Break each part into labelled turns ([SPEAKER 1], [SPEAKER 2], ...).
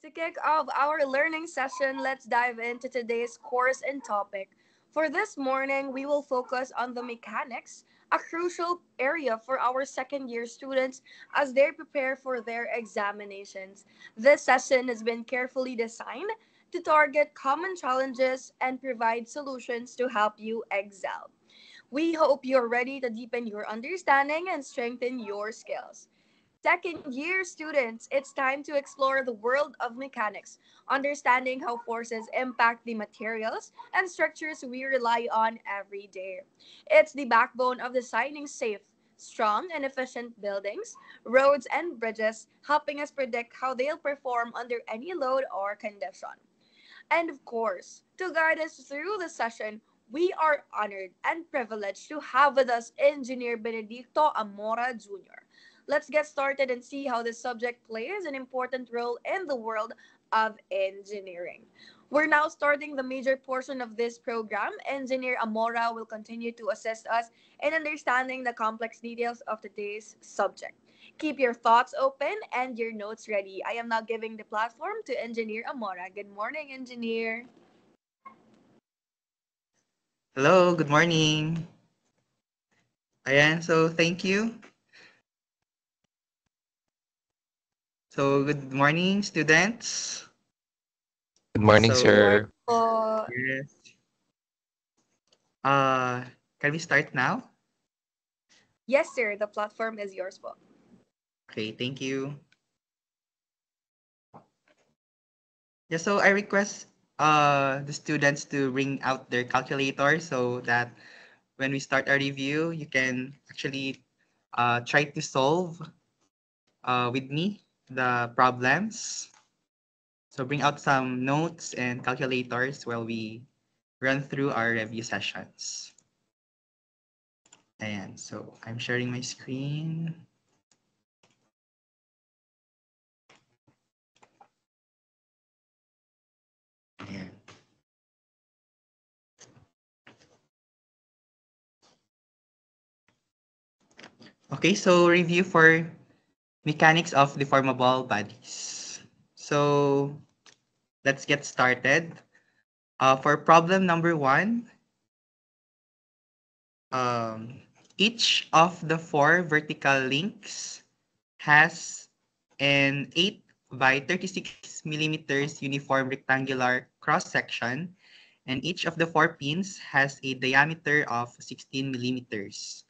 [SPEAKER 1] To kick off our learning session, let's dive into today's course and topic. For this morning, we will focus on the mechanics, a crucial area for our second year students as they prepare for their examinations. This session has been carefully designed to target common challenges and provide solutions to help you excel. We hope you're ready to deepen your understanding and strengthen your skills. Second year students, it's time to explore the world of mechanics, understanding how forces impact the materials and structures we rely on every day. It's the backbone of designing safe, strong, and efficient buildings, roads, and bridges, helping us predict how they'll perform under any load or condition. And of course, to guide us through the session, we are honored and privileged to have with us Engineer Benedicto Amora Jr. Let's get started and see how this subject plays an important role in the world of engineering. We're now starting the major portion of this program. Engineer Amora will continue to assist us in understanding the complex details of today's subject. Keep your thoughts open and your notes ready. I am now giving the platform to Engineer Amora. Good morning, Engineer.
[SPEAKER 2] Hello, good morning. Ayan, so thank you. So good morning, students.
[SPEAKER 3] Good morning,
[SPEAKER 2] So
[SPEAKER 1] Good morning
[SPEAKER 3] sir.
[SPEAKER 1] po.
[SPEAKER 2] yes, uh, can we start now?
[SPEAKER 1] Yes, sir. The platform is yours po.
[SPEAKER 2] Okay, thank you. Yeah, so I request the students to bring out their calculator so that when we start our review, you can actually try to solve with me the problems. So bring out some notes and calculators while we run through our review sessions. And so I'm sharing my screen. Ayan. Okay, so review for mechanics of deformable bodies. So let's get started. For problem number one, um, each of the four vertical links has an 8 by 36 millimeters uniform rectangular cross section, and each of the four pins has a diameter of 16 millimeters.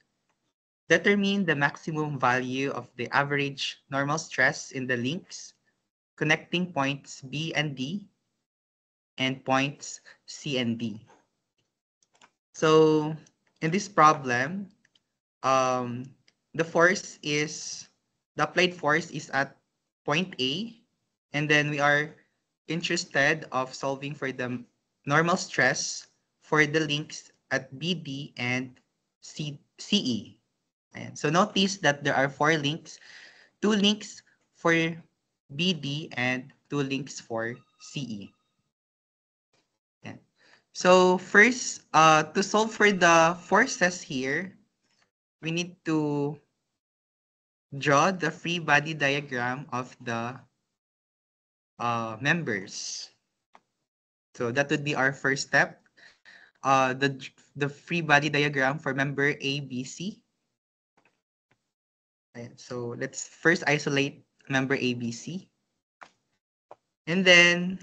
[SPEAKER 2] Determine the maximum value of the average normal stress in the links connecting points B and D and points C and D. So in this problem, um, the force is, the applied force is at point A, and then we are interested of solving for the normal stress for the links at BD and CE. Ayan. So notice that there are four links, two links for BD and two links for CE. Ayan. So first, to solve for the forces here, we need to draw the free body diagram of the members. So that would be our first step. The free body diagram for member ABC. So let's first isolate member ABC. And then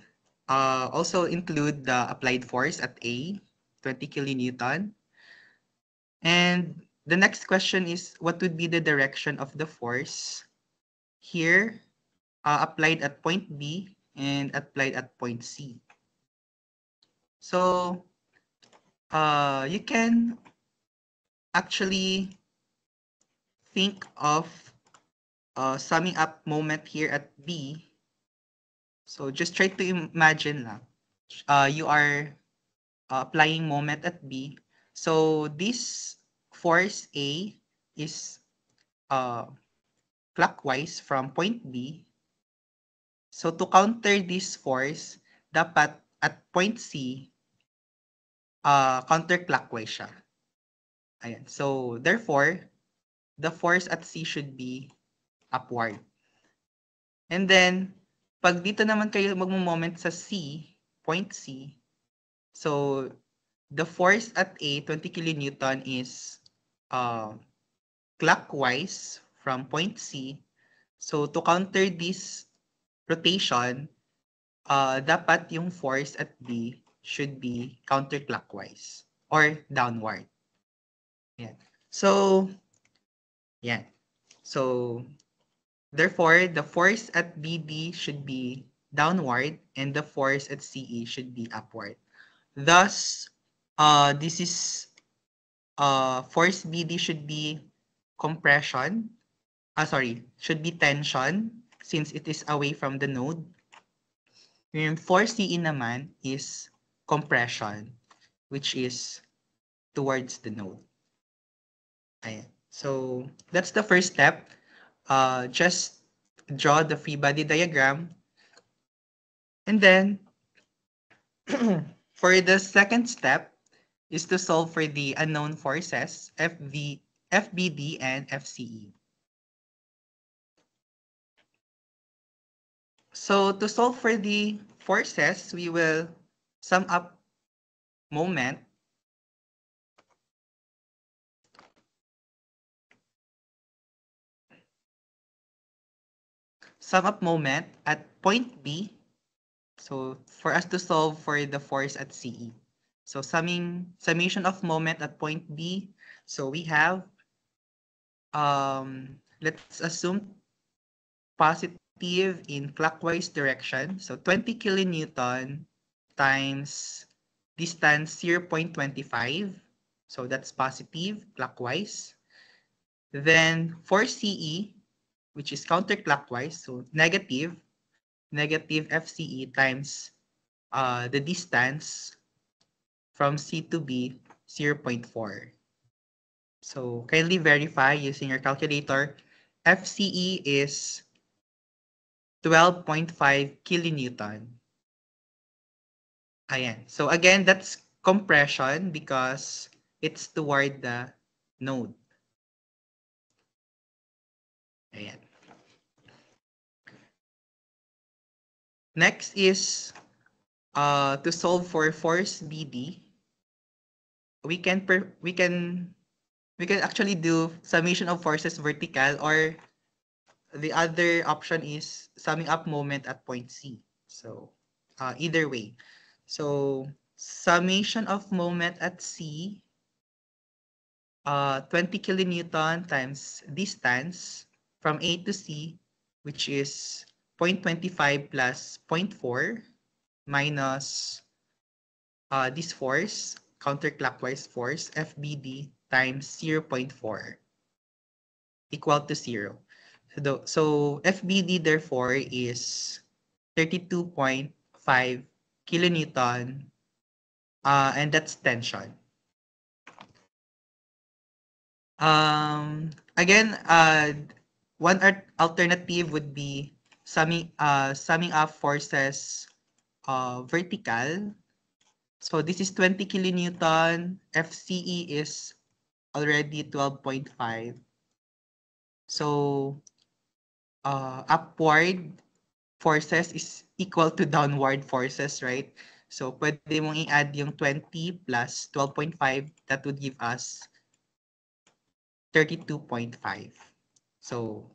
[SPEAKER 2] also include the applied force at A, 20 kilonewton. And the next question is, what would be the direction of the force here applied at point B and applied at point C? So you can actually think of summing up moment here at B. So just try to imagine lang. You are applying moment at B. So this force A is uh, clockwise from point B. So to counter this force, dapat at point C, counterclockwise siya. Ayan. So therefore, the force at C should be upward. And then, pag dito naman kayo magmo-moment sa C, point C, so the force at A, 20 kilonewton is clockwise from point C. So to counter this rotation, dapat yung force at B should be counterclockwise or downward. Yan. So, yan. So, therefore, the force at BD should be downward and the force at CE should be upward. Thus, this is force BD should be compression. Should be tension since it is away from the node. Yung force CE naman is compression, which is towards the node. Ayan. So, that's the first step. Just draw the free body diagram. And then, for the second step, is to solve for the unknown forces, FBD, and FCE. So, to solve for the forces, we will sum up moment. Sum up moment at point B. So, for us to solve for the force at CE. So, summation of moment at point B. So, we have, let's assume positive in clockwise direction. So, 20 kilonewton times distance 0.25. So, that's positive clockwise. Then, for CE, which is counterclockwise, so negative FCE times the distance from C to B, 0.4. So kindly verify using your calculator. FCE is 12.5 kilonewton. Ayan. So again, that's compression because it's toward the node. Ayan. Next is to solve for force BD. We can actually do summation of forces vertical, or the other option is summing up moment at point C. So either way. So summation of moment at C, 20 kilonewton times distance from A to C, which is 0.25 plus 0.4 minus this force, counterclockwise force, FBD times 0.4 equal to 0. So FBD therefore is 32.5 kilonewton, and that's tension. Again, one alternative would be summing up forces vertical. So this is 20 kilonewton. FCE is already 12.5. So upward forces is equal to downward forces, right? So pwede mong i-add yung 20 plus 12.5. That would give us 32.5. So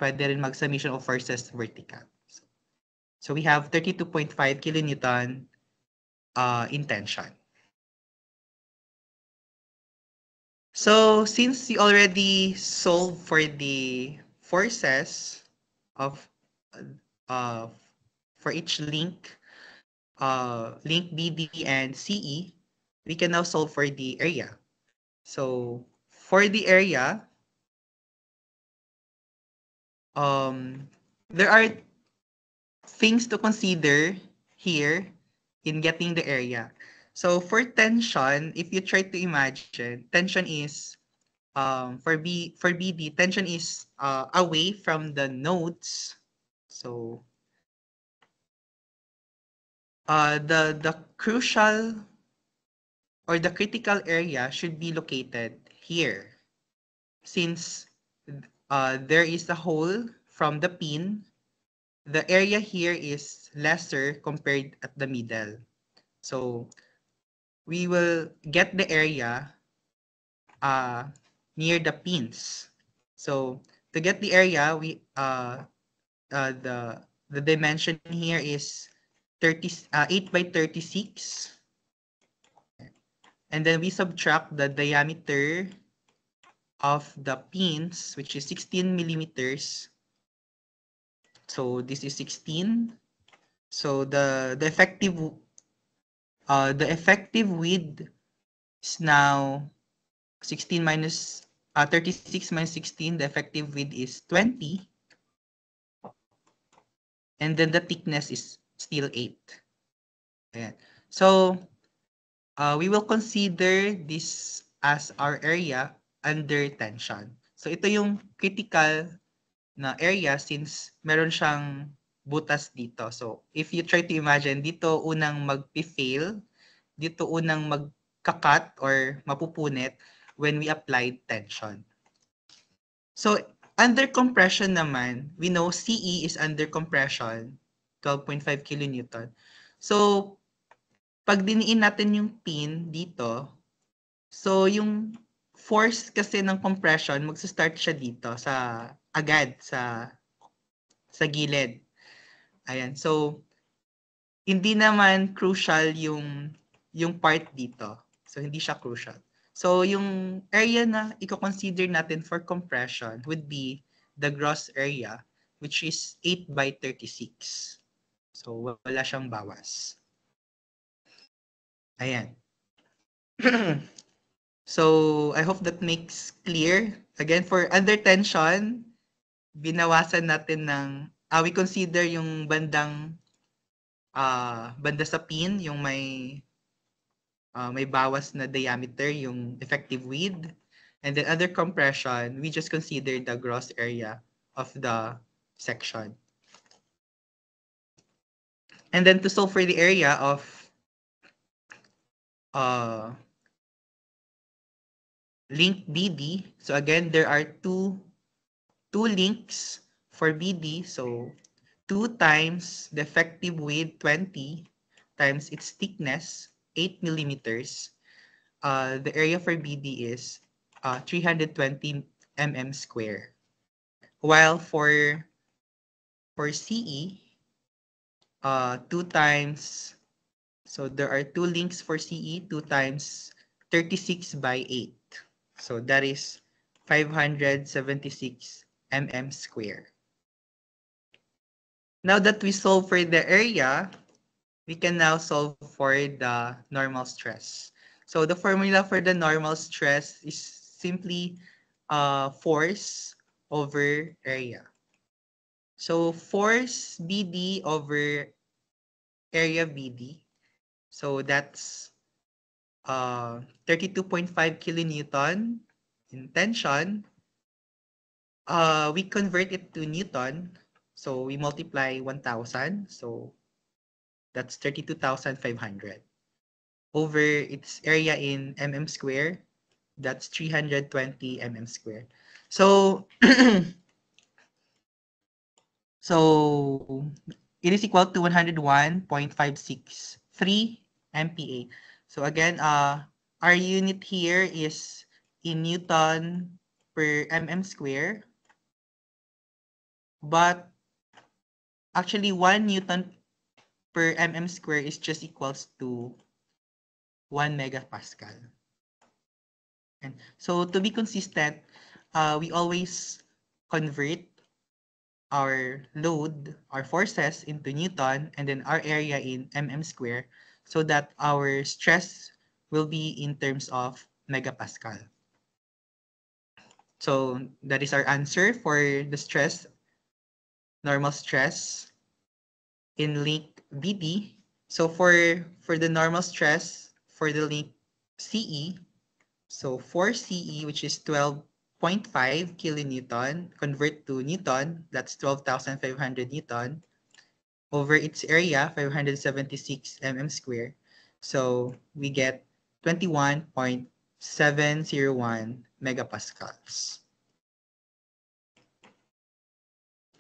[SPEAKER 2] pwede rin mag-summation of forces vertical. So we have 32.5 kilonewton in tension. So since you already solved for the forces of for each link BD and CE, we can now solve for the area. So for the area, there are things to consider here in getting the area. So for tension, if you try to imagine, tension is for BD, tension is away from the nodes. So the crucial or the critical area should be located here, since there is a hole from the pin the area here is lesser compared at the middle. So we will get the area near the pins. So to get the area, the dimension here is 8 by 36. And then we subtract the diameter of the pins, which is 16 millimeters. So this is 16. So the effective width is now 16 minus 36 minus 16. The effective width is 20, and then the thickness is still 8. Ayan. So we will consider this as our area under tension. So ito yung critical na area since meron siyang butas dito. So if you try to imagine, dito unang mag-fail, dito unang magkakat or mapupunit when we applied tension. So under compression naman, we know CE is under compression, 12.5 kilonewton. So pag diniin natin yung pin dito, so yung force kasi ng compression, magsa-start siya dito sa agad sa gilid. Ayan. So hindi naman crucial yung part dito. So hindi siya crucial. So yung area na i-consider natin for compression would be the gross area, which is 8 by 36. So wala siyang bawas. Ayan. So I hope that makes clear. Again, for under tension, binawasan natin ng, we consider yung banda sa pin, yung may bawas na diameter, yung effective width. And then under compression, we just consider the gross area of the section. And then to solve for the area of link BD, so again, there are two links for BD. So 2 times the effective width, 20, times its thickness, 8 millimeters. The area for BD is 320 mm square. While for CE, 2 times, so there are 2 links for CE, 2 times 36 by 8. So that is 576 mm square. Now that we solve for the area, we can now solve for the normal stress. So the formula for the normal stress is simply force over area. So force BD over area BD. So that's 32.5 kilonewton in tension. We convert it to Newton. So we multiply 1,000. So that's 32,500. Over its area in mm square, that's 320 mm square. So, so it is equal to 101.563 MPa. So again, our unit here is in Newton per mm square. But actually 1 Newton per mm square is just equals to 1 megapascal. And so to be consistent, we always convert our load, our forces into Newton, and then our area in mm square, so that our stress will be in terms of megapascal. So that is our answer for the stress, normal stress in link BD. So for the normal stress for the link CE, so for CE, which is 12.5 kilonewton, convert to Newton, that's 12,500 Newton, over its area, 576 mm square. So we get 21.701 megapascals.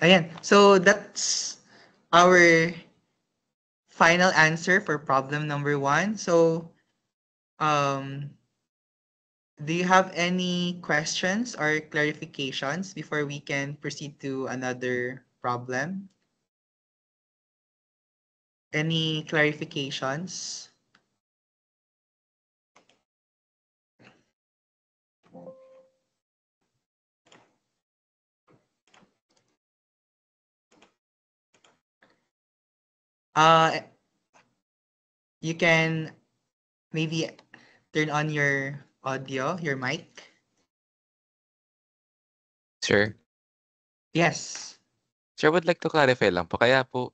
[SPEAKER 2] Ayan. So that's our final answer for problem number 1. So, do you have any questions or clarifications before we can proceed to another problem? Any clarifications? Uh, you can maybe turn on your audio, your mic.
[SPEAKER 3] Sir,
[SPEAKER 2] Yes.
[SPEAKER 3] sir, would like to clarify lang po. Kaya po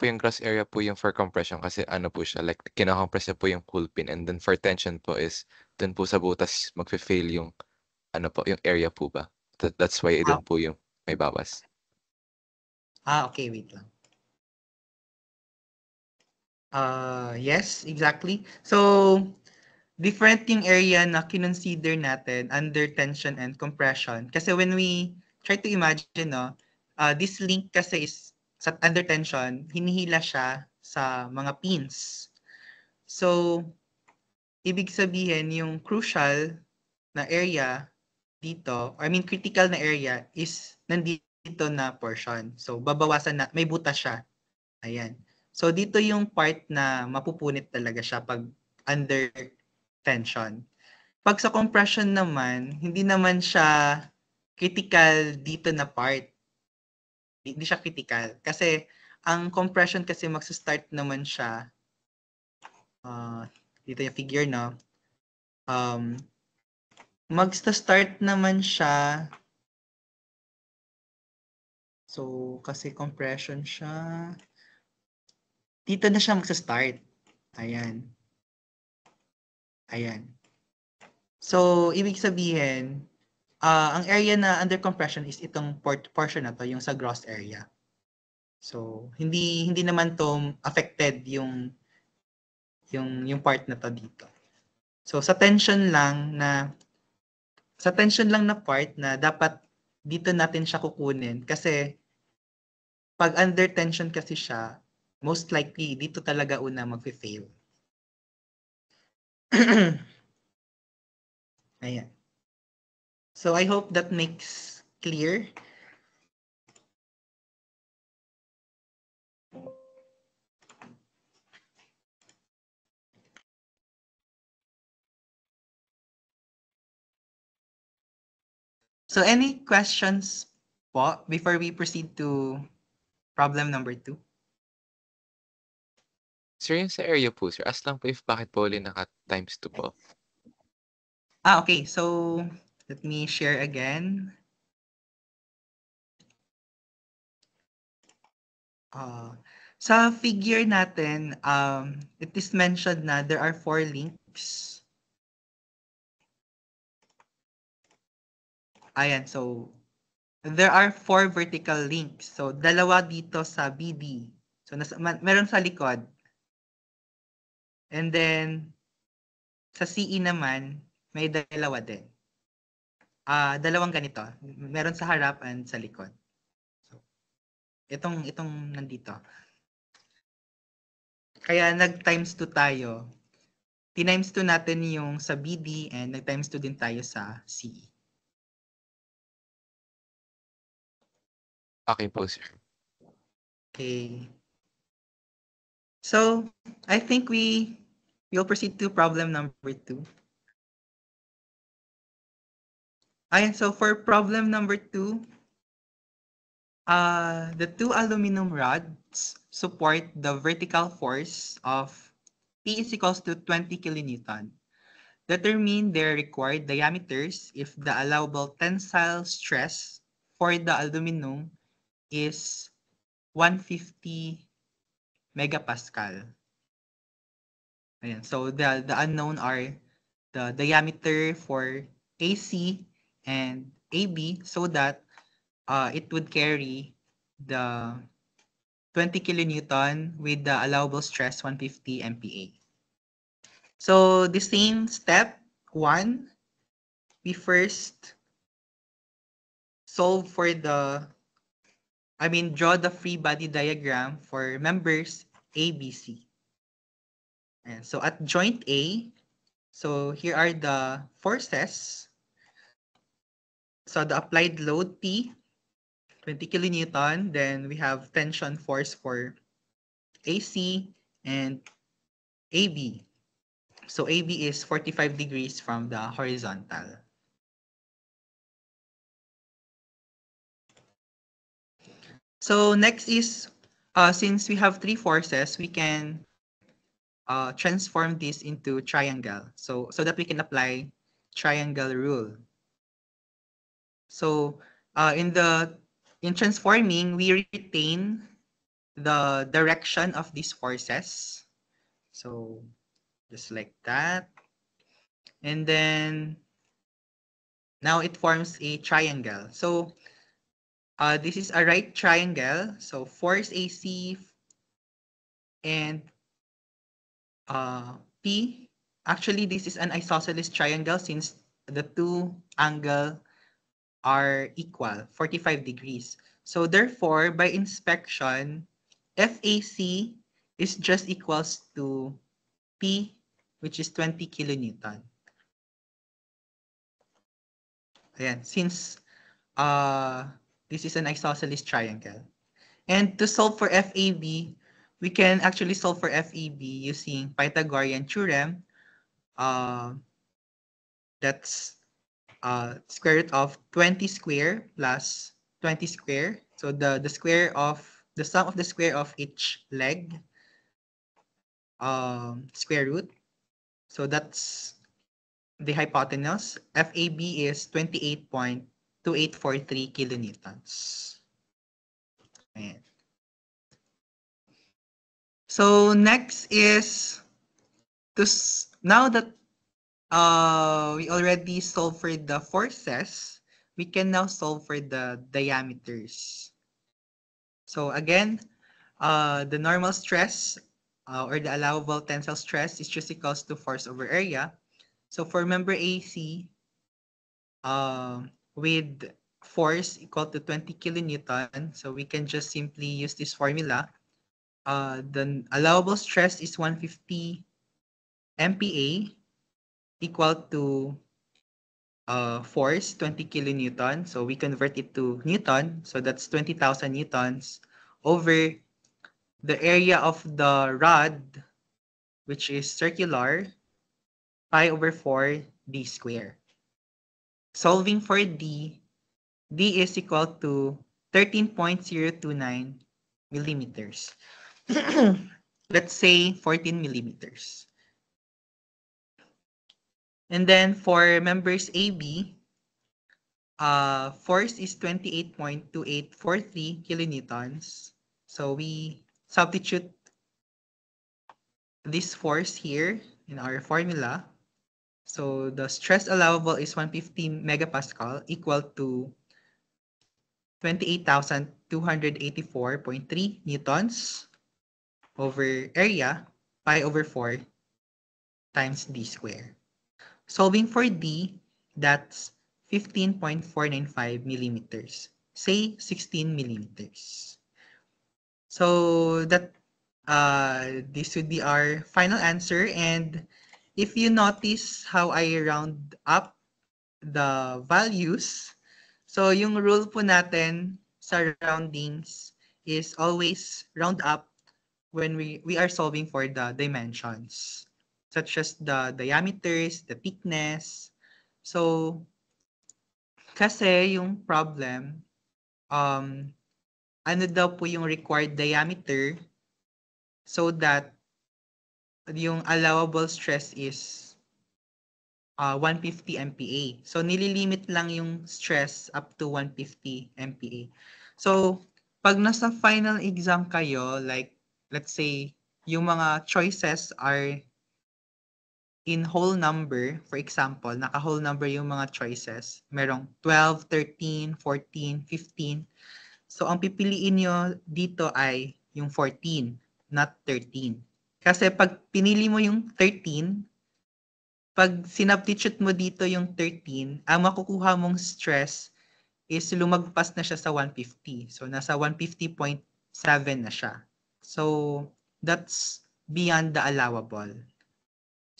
[SPEAKER 3] yung gross area po yung for compression kasi ano po siya, like kino-compress niya po yung cool pin and then for tension po is dun po sa butas magfe-fail yung ano po, yung area po ba? That's why
[SPEAKER 2] Ah,
[SPEAKER 3] dun po yung may bawas.
[SPEAKER 2] okay, wait lang. Yes, exactly. So, different yung area na kinonsider natin under tension and compression. Kasi when we try to imagine, no, this link kasi is sa under tension, hinihila siya sa mga pins. So, ibig sabihin yung crucial na area dito, I mean critical na area is nandito na portion. So, babawasan na, may butas siya. Ayan. So, dito yung part na mapupunit talaga siya pag under tension. Pag sa compression naman, hindi naman siya critical dito na part. Hindi siya critical. Kasi, ang compression kasi magsa-start naman siya, dito yung figure, no? Magsa-start naman siya, so, kasi compression siya, dito na siya magsa-start. Ayan. Ayan. So, ibig sabihin, ang area na under compression is itong portion na to, yung sa gross area. So, hindi naman to affected yung part na to dito. So, sa tension lang na part na dapat dito natin siya kukunin kasi pag under tension kasi siya, most likely dito talaga una magfe-fail. Ayan. So, I hope that makes clear. So, any questions po before we proceed to problem number 2?
[SPEAKER 3] Sir, yung sa area po, sir, ask lang po if bakit po ulit naka times 2 po.
[SPEAKER 2] Okay. So, let me share again. Sa figure natin, it is mentioned na there are 4 links. Ayan, so there are 4 vertical links. So, dalawa dito sa BD. So, meron sa likod. And then, sa CE naman, may dalawa din. Dalawang ganito. Meron sa harap and sa likod. So, itong nandito. Kaya nag-times 2 tayo. T-times 2 natin yung sa BD and nag-times 2 din tayo sa CE.
[SPEAKER 3] Okay po, sir.
[SPEAKER 2] Okay. So, I think we'll proceed to problem number 2. Ayan, so for problem number 2, the 2 aluminum rods support the vertical force of P is equals to 20 kilonewton. Determine their required diameters if the allowable tensile stress for the aluminum is 150 megapascal. Ayan, so the unknown are the diameter for AC and AB so that it would carry the 20 kilonewton with the allowable stress 150 MPa. So the same step 1, we first solve for the draw the free body diagram for members ABC. And so at joint A, so here are the forces. So the applied load P, 20 kilonewton. Then we have tension force for AC and AB. So AB is 45 degrees from the horizontal. So next is, since we have three forces, we can transform this into triangle. So that we can apply triangle rule. So in transforming, we retain the direction of these forces. So just like that. And then now it forms a triangle. So this is a right triangle. So force AC and P. Actually, this is an isosceles triangle since the two angles are equal, 45 degrees. So therefore, by inspection, FAC is just equals to P, which is 20 kilonewton. Ayan, since this is an isosceles triangle. And to solve for FAB, we can actually solve for FAB using Pythagorean theorem. That's square root of 20 square plus 20 square. So the sum of the square of each leg, square root. So that's the hypotenuse. FAB is 28.2843 kilonewtons. Ayan. So next is now that we already solved for the forces, we can now solve for the diameters. So again, the normal stress or the allowable tensile stress is just equals to force over area. So for member AC, with force equal to 20 kilonewton, so we can just simply use this formula. The allowable stress is 150 MPa equal to force 20 kilonewton. So we convert it to Newton. So that's 20,000 newtons over the area of the rod, which is circular, pi over 4 d square. Solving for d is equal to 13.029 millimeters. Let's say 14 millimeters. And then for members AB, force is 28.2843 kilonewtons. So we substitute this force here in our formula. So the stress allowable is 150 megapascal equal to 28,284.3 newtons over area, pi over 4 times d square. Solving for d, that's 15.495 millimeters. Say 16 millimeters. So that this would be our final answer. And if you notice how I round up the values, so yung rule po natin sa roundings is always round up when we are solving for the dimensions, such as the diameters, the thickness. So, kasi yung problem, ano daw po yung required diameter so that yung allowable stress is 150 MPa. So, nililimit lang yung stress up to 150 MPa. So, pag nasa final exam kayo, like, let's say, yung mga choices are in whole number. For example, naka-whole number yung mga choices. Merong 12, 13, 14, 15. So, ang pipiliin nyo dito ay yung 14, not 13. Kasi pag pinili mo yung 13, pag sinubstitute mo dito yung 13, ang makukuha mong stress is lumagpas na siya sa 150. So nasa 150.7 na siya. So that's beyond the allowable.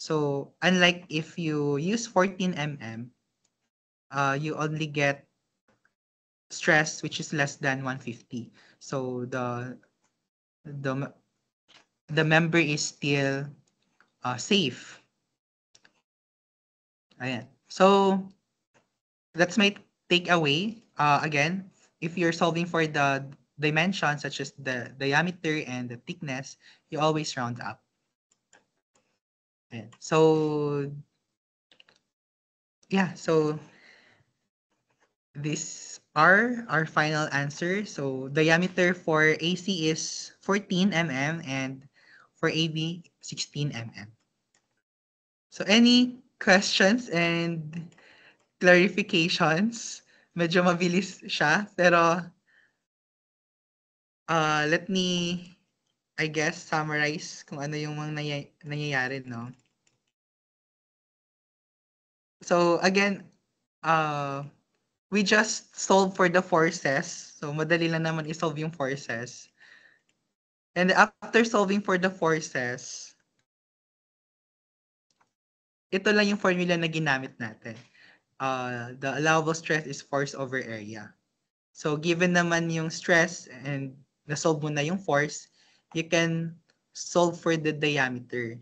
[SPEAKER 2] So unlike if you use 14 mm, you only get stress which is less than 150. So the member is still safe. Ayan. So that's my takeaway. Again, if you're solving for the dimensions such as the diameter and the thickness, you always round up. Ayan. So yeah, so these are our final answer. So diameter for AC is 14 mm and for AB 16 mm. So any questions and clarifications? Medyo mabilis siya, pero let me, I guess, summarize kung ano yung mga nangyayari, no? So again, we just solve for the forces. So madali lang naman i-solve yung forces. And after solving for the forces, ito lang yung formula na ginamit natin. The allowable stress is force over area. So given naman yung stress and na-solve mo na yung force, you can solve for the diameter.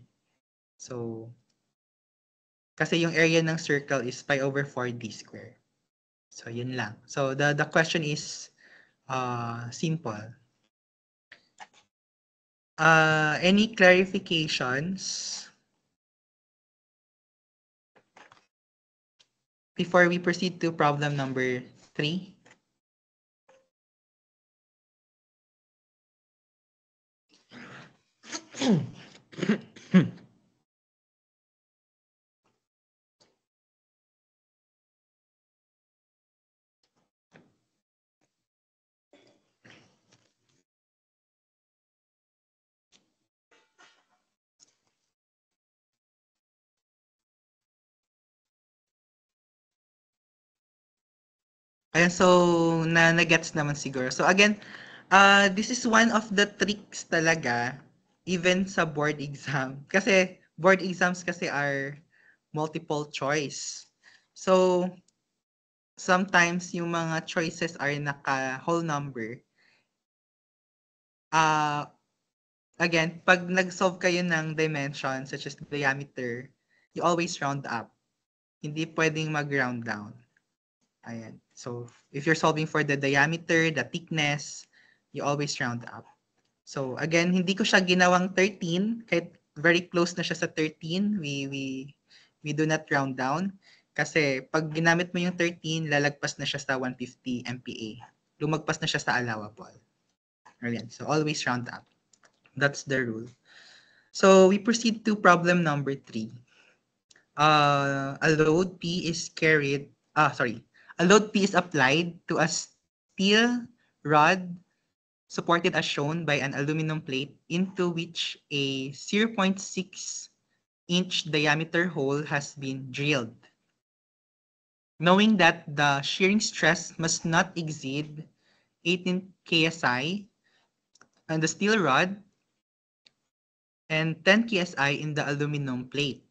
[SPEAKER 2] So kasi yung area ng circle is pi over 4d square. So yun lang. So the question is simple. Any clarifications before we proceed to problem number 3? Ayan, so na-gets naman siguro. So again, this is one of the tricks talaga even sa board exam. Kasi board exams kasi are multiple choice. So sometimes yung mga choices are naka whole number. Again, pag nag-solve kayo ng dimension such as diameter, you always round up. Hindi pwedeng mag-round down. Ayan. So, if you're solving for the diameter, the thickness, you always round up. So, again, hindi ko siya ginawang 13. Kahit very close na siya sa 13, we do not round down. Kasi pag ginamit mo yung 13, lalagpas na siya sa 150 MPa. Lumagpas na siya sa allowable. Ayan. So, always round up. That's the rule. So, we proceed to problem number 3. A load P is carried, a load P is applied to a steel rod supported as shown by an aluminum plate into which a 0.6-inch diameter hole has been drilled. Knowing that the shearing stress must not exceed 18 KSI on the steel rod and 10 KSI in the aluminum plate.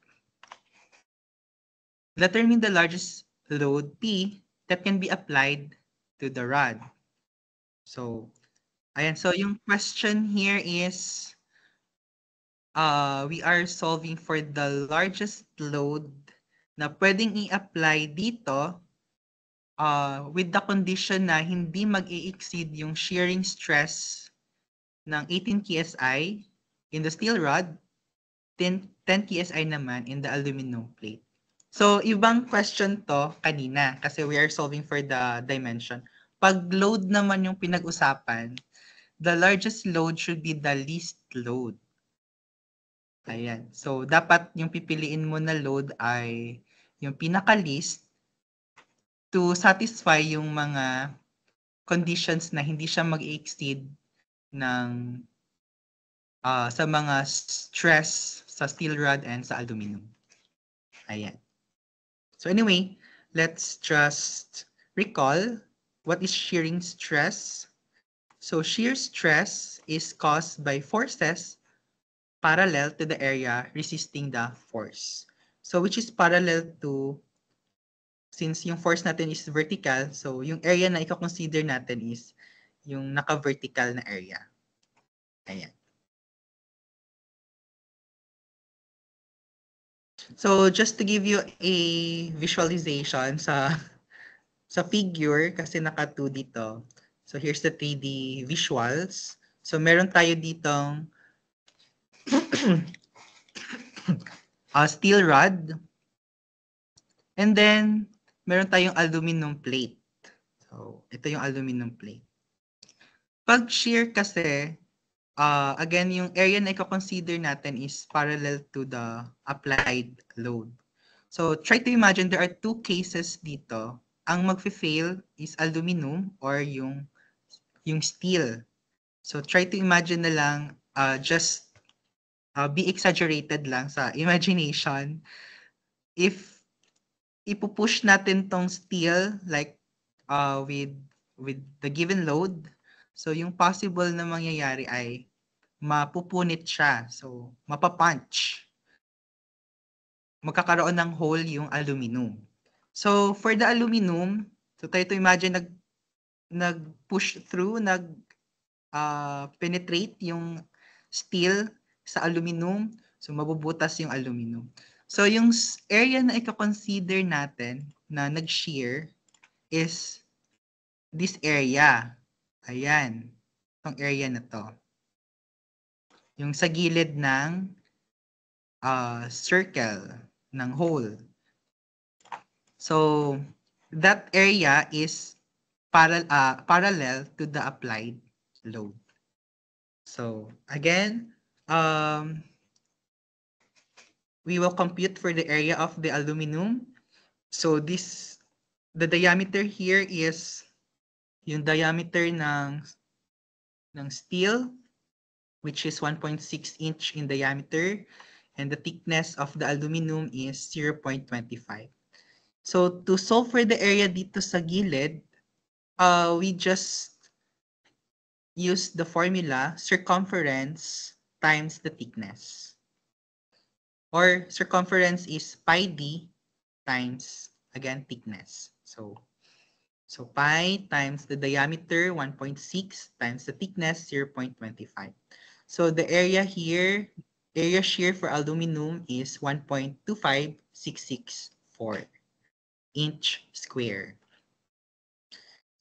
[SPEAKER 2] Determine the largest load P that can be applied to the rod. So, ayan. So, yung question here is, we are solving for the largest load na pwedeng i-apply dito with the condition na hindi mag-i-exceed yung shearing stress ng 18 KSI in the steel rod, 10 KSI naman in the aluminum plate. So, ibang question to kanina kasi we are solving for the dimension. Pag load naman yung pinag-usapan, the largest load should be the least load. Ayan. So, dapat yung pipiliin mo na load ay yung pinaka-least to satisfy yung mga conditions na hindi siya mag-exceed ng sa mga stress sa steel rod and sa aluminum. Ayan. So anyway, let's just recall what is shearing stress? So shear stress is caused by forces parallel to the area resisting the force. So which is parallel to, since yung force natin is vertical, so yung area na i-consider natin is yung naka-vertical na area. Ayan. So just to give you a visualization sa figure, kasi naka 2 dito. So here's the 3D visuals. So meron tayo ditong steel rod. And then meron tayong aluminum plate. So ito yung aluminum plate. Pag shear kasi, again, yung area na i-consider natin is parallel to the applied load. So try to imagine there are 2 cases dito. Ang magfe-fail is aluminum or yung steel. So try to imagine na lang, just be exaggerated lang sa imagination. If ipupush natin tong steel like with the given load, so yung possible na mangyayari ay mapupunit siya. So mapapunch. Magkakaroon ng hole yung aluminum. So for the aluminum, so try to imagine nag-push through, penetrate yung steel sa aluminum. So mabubutas yung aluminum. So yung area na i-consider natin na nag-shear is this area. Ayan. Itong area na to. Yung sa gilid ng circle, ng hole. So that area is parallel to the applied load. So again, we will compute for the area of the aluminum. So the diameter here is yung diameter ng steel, which is 1.6 inch in diameter, and the thickness of the aluminum is 0.25. So to solve for the area dito sa gilid, we just use the formula circumference times the thickness. Or circumference is pi d times, again, thickness. So pi times the diameter, 1.6, times the thickness, 0.25. So the area here, area shear for aluminum is 1.25664 inch square.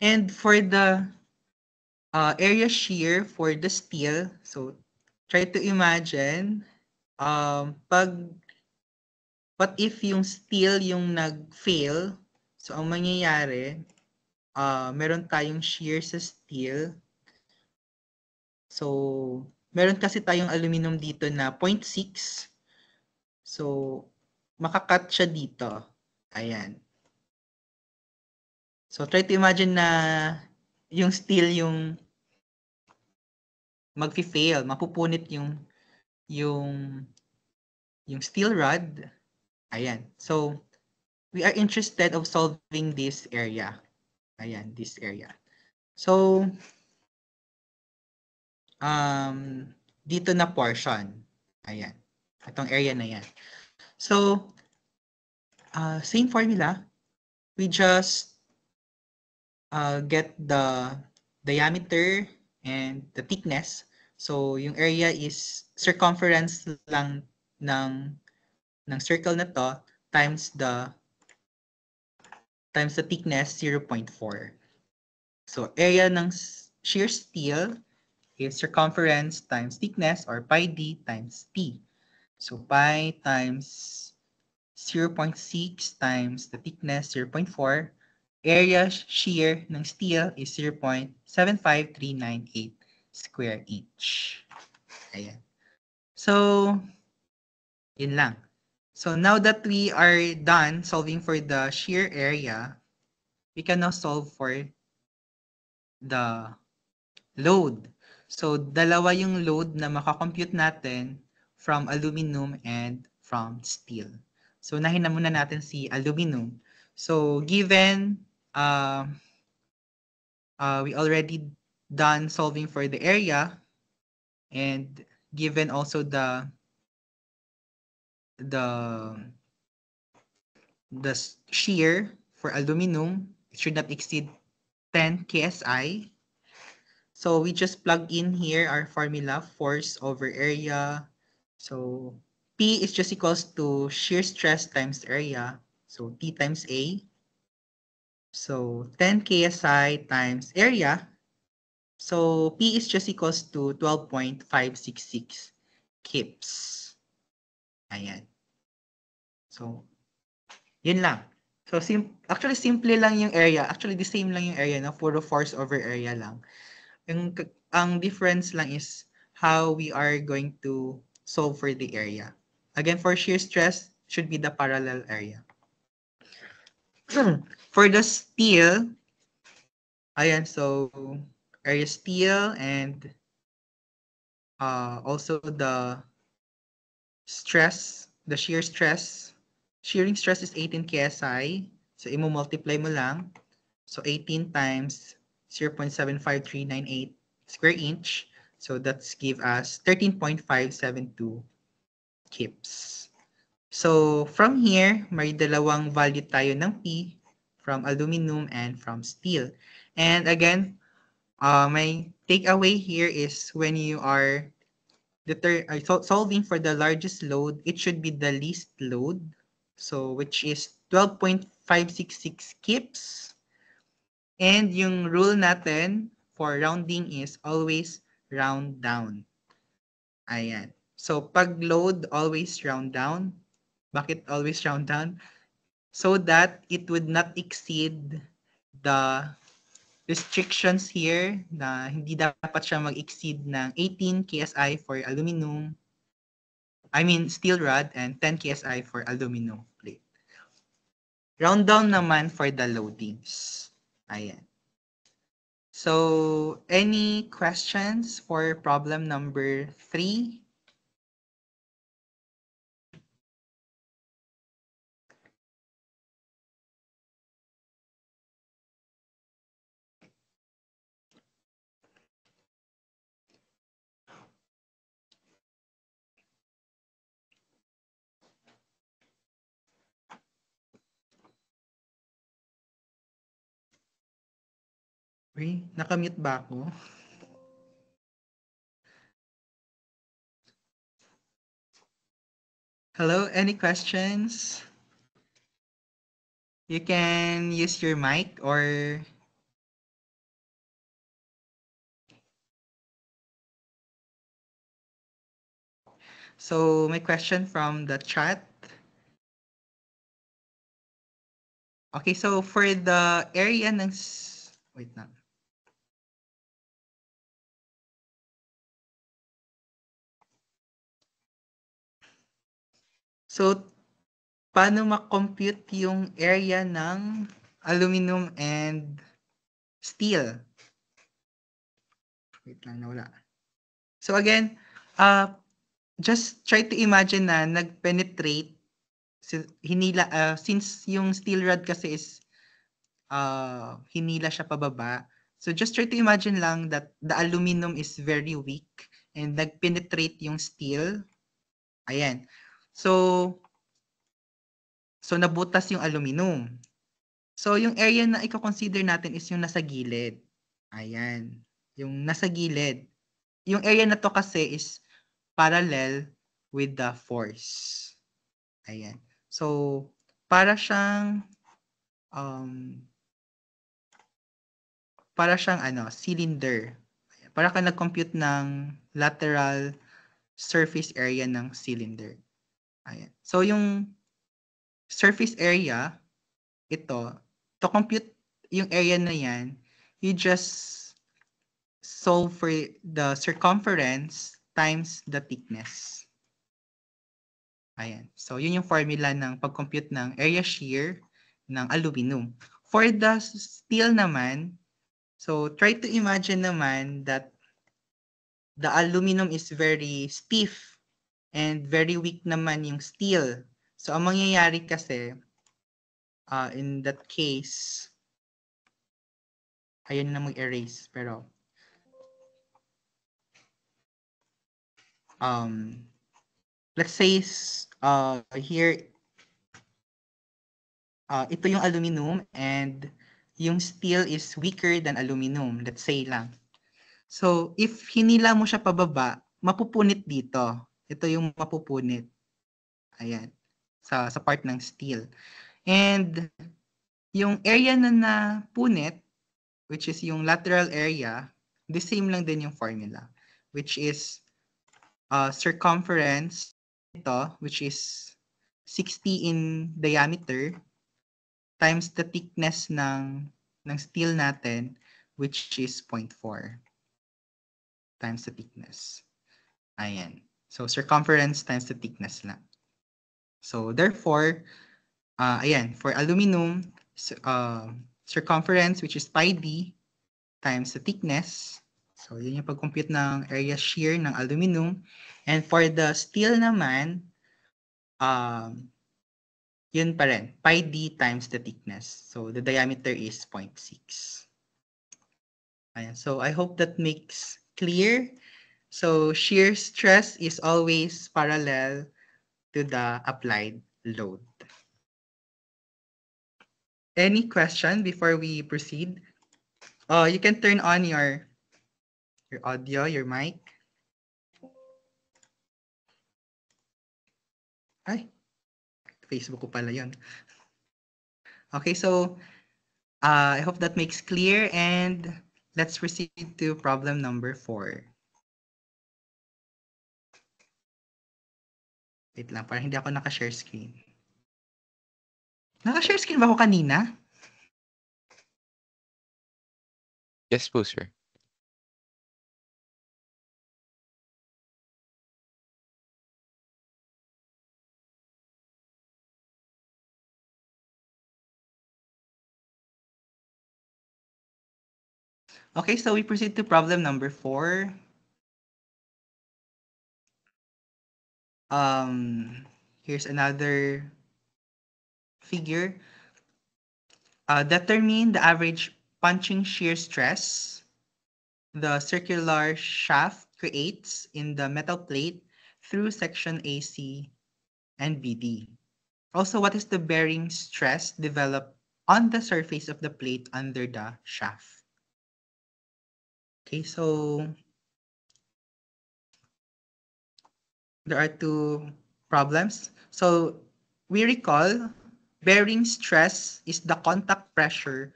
[SPEAKER 2] And for the area shear for the steel, so try to imagine, what if yung steel yung nag-fail? So ang mangyayari, meron tayong shear sa steel. So meron kasi tayong aluminum dito na 0.6. So makakat siya dito. Ayan. So try to imagine na yung steel yung magfi-fail, mapupunit yung steel rod. Ayan. So we are interested of solving this area. Ayan, this area. So dito na portion. Ayan. Itong area na yan. So same formula. We just get the diameter and the thickness. So yung area is circumference lang ng circle na to times the thickness, 0.4. So area ng shear steel is circumference times thickness, or pi d times t. So pi times 0.6 times the thickness, 0.4. Area shear ng steel is 0.75398 square inch. Ayan. So, yun lang. So now that we are done solving for the shear area, we can now solve for the load. So dalawa yung load na makakompute natin from aluminum and from steel. So unahin na muna natin si aluminum. So given we already done solving for the area, and given also the shear for aluminum, it should not exceed 10 ksi. So we just plug in here our formula, force over area. So P is just equals to shear stress times area. So T times A. So 10 ksi times area. So P is just equals to 12.566 kips. Ayan. So, yun lang. So, actually, simple lang yung area. Actually, the same lang yung area na puro force over area lang. Ang difference lang is how we are going to solve for the area. Again, for shear stress, should be the parallel area. For the steel, ayan, so area steel and also the stress, the shear stress. Shearing stress is 18 ksi. So, imo-multiply mo lang. So, 18 times 0.75398 square inch. So, that's give us 13.572 kips. So, from here, may dalawang value tayo ng P from aluminum and from steel. And again, my takeaway here is when you are solving for the largest load, it should be the least load. So, which is 12.566 kips. And yung rule natin for rounding is always round down. Ayan. So, pag load, always round down. Bakit always round down? So that it would not exceed the restrictions here na hindi dapat siya mag-exceed ng 18 KSI for aluminum, steel rod, and 10 KSI for aluminum plate. Round down naman for the loadings. Ayan. So, any questions for problem number 3? Uy, nakamute ba ako? Hello, any questions? You can use your mic or so my question from the chat. Okay, so for the area ng wait lang. So paano ma-compute yung area ng aluminum and steel? Wait lang, nawala. So again, just try to imagine na nag-penetrate since yung steel rod kasi is hinila siya pababa. So just try to imagine lang that the aluminum is very weak and nag-penetrate yung steel. Ayan. So nabutas yung aluminum. So yung area na i-consider natin is yung nasa gilid. Ayan. Yung nasa gilid. Yung area na to kasi is parallel with the force. Ayan. So, para siyang cylinder. Ayan. Para ka nag-compute ng lateral surface area ng cylinder. Ayan. So, yung surface area, ito, to compute yung area na yan, you just solve for the circumference times the thickness. Ayan. So, yun yung formula ng pag-compute ng area shear ng aluminum. For the steel naman, so try to imagine naman that the aluminum is very stiff and very weak naman yung steel. So, ang mangyayari kasi, in that case, Ayun na mag-erase. Pero, let's say, here, ito yung aluminum and yung steel is weaker than aluminum. Let's say lang. So, if hinila mo siya pababa, mapupunit dito. Ito yung mapupunit. Ayan. Sa part ng steel. And yung area na napunit, which is yung lateral area, the same lang din yung formula, which is circumference ito, which is 60 in diameter, times the thickness ng steel natin, which is 0.4 times the thickness. Ayan. So, circumference times the thickness lang. So, therefore, ayan, for aluminum, circumference, which is pi d, times the thickness. So, yun yung pag-compute ng area shear ng aluminum. And for the steel naman, yun pa rin, pi d times the thickness. So, the diameter is 0.6. Ayan. So, I hope that makes clear. So, shear stress is always parallel to the applied load. Any question before we proceed? You can turn on your audio, your mic. Ay, Facebook ko pala yun. Okay, so I hope that makes clear, and let's proceed to problem number 4. Wait lang, parang hindi ako naka-share screen. Naka-share screen ba ako kanina?
[SPEAKER 3] Yes po, sir.
[SPEAKER 2] Okay, so we proceed to problem number 4. Here's another figure. Determine the average punching shear stress the circular shaft creates in the metal plate through section AC and BD. Also, what is the bearing stress developed on the surface of the plate under the shaft? Okay, so there are two problems. So we recall bearing stress is the contact pressure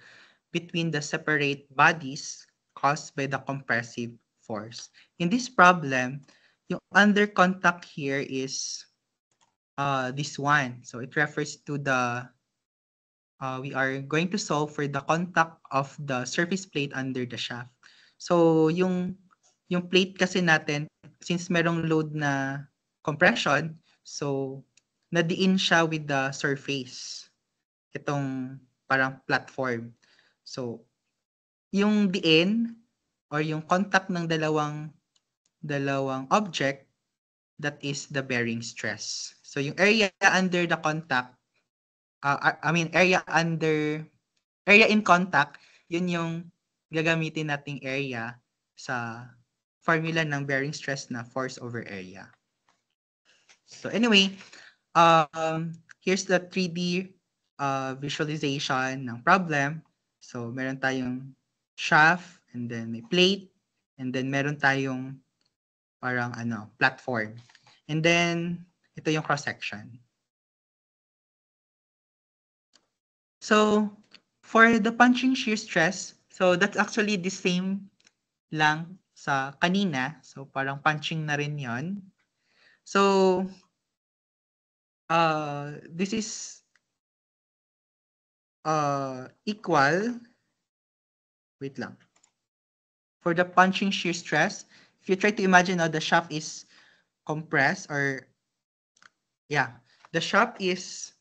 [SPEAKER 2] between the separate bodies caused by the compressive force. In this problem, yung under contact here is this one. So it refers to the, we are going to solve for the contact of the surface plate under the shaft. So yung plate kasi natin, since merong load na compression, so nadiin siya with the surface. Itong parang platform. So yung diin or yung contact ng dalawang object, that is the bearing stress. So yung area under the contact, area in contact, yun yung gagamitin nating area sa formula ng bearing stress na force over area. So anyway, here's the 3D visualization ng problem. So meron tayong shaft, and then may plate, and then meron tayong parang platform. And then ito yung cross section. So for the punching shear stress, so that's actually the same lang sa kanina. So parang punching na rin 'yon. So this is equal, wait lang. For the punching shear stress, if you try to imagine now the shaft is compressed, or the shaft is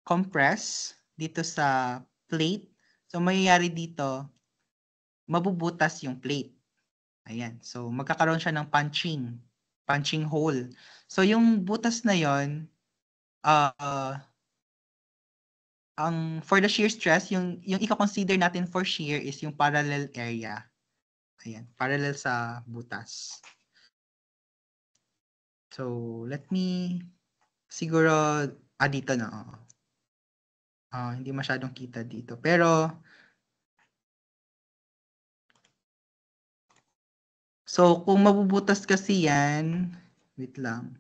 [SPEAKER 2] compressed dito sa plate. So mangyayari dito, mabubutas yung plate. Ayan. So magkakaroon siya ng punching hole. So yung butas na yon, for the shear stress, yung i-consider natin for shear is yung parallel area. Ayan, parallel sa butas. So, let me, siguro, dito na. Hindi masyadong kita dito. Pero, so, kung mabubutas kasi yan, wait lang.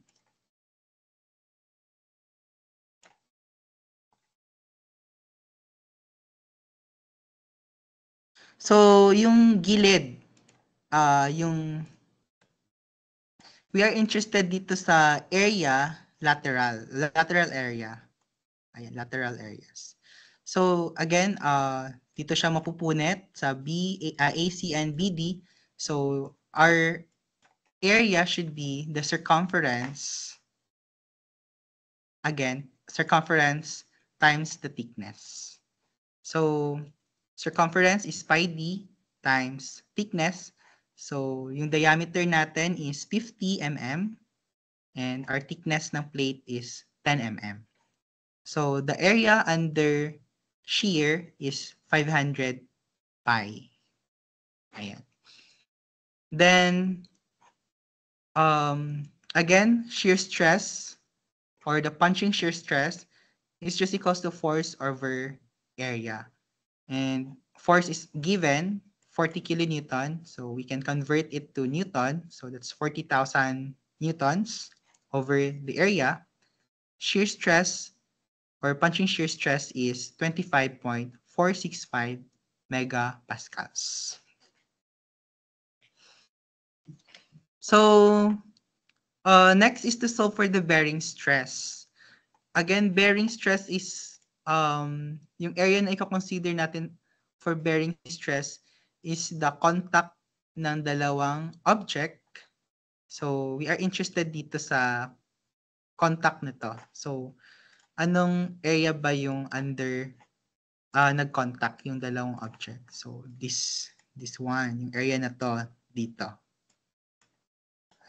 [SPEAKER 2] So, yung gilid, we are interested dito sa area, lateral area. Ayan, lateral areas. So, again, dito siya mapupunit sa AC and BD. So, our area should be the circumference, again, circumference times the thickness. So, circumference is pi d times thickness. So, yung diameter natin is 50 mm and our thickness ng plate is 10 mm. So, the area under shear is 500 pi. Ayan. Then, again, shear stress or the punching shear stress is just equals to force over area. And force is given 40 kilonewton. So we can convert it to Newton. So that's 40,000 newtons over the area. Shear stress or punching shear stress is 25.465 megapascals. So next is to solve for the bearing stress. Again, bearing stress is yung area na i-consider natin for bearing stress is the contact ng dalawang object. So, we are interested dito sa contact nito. So, anong area ba yung under nag-contact yung dalawang object? So, this one, yung area na to dito.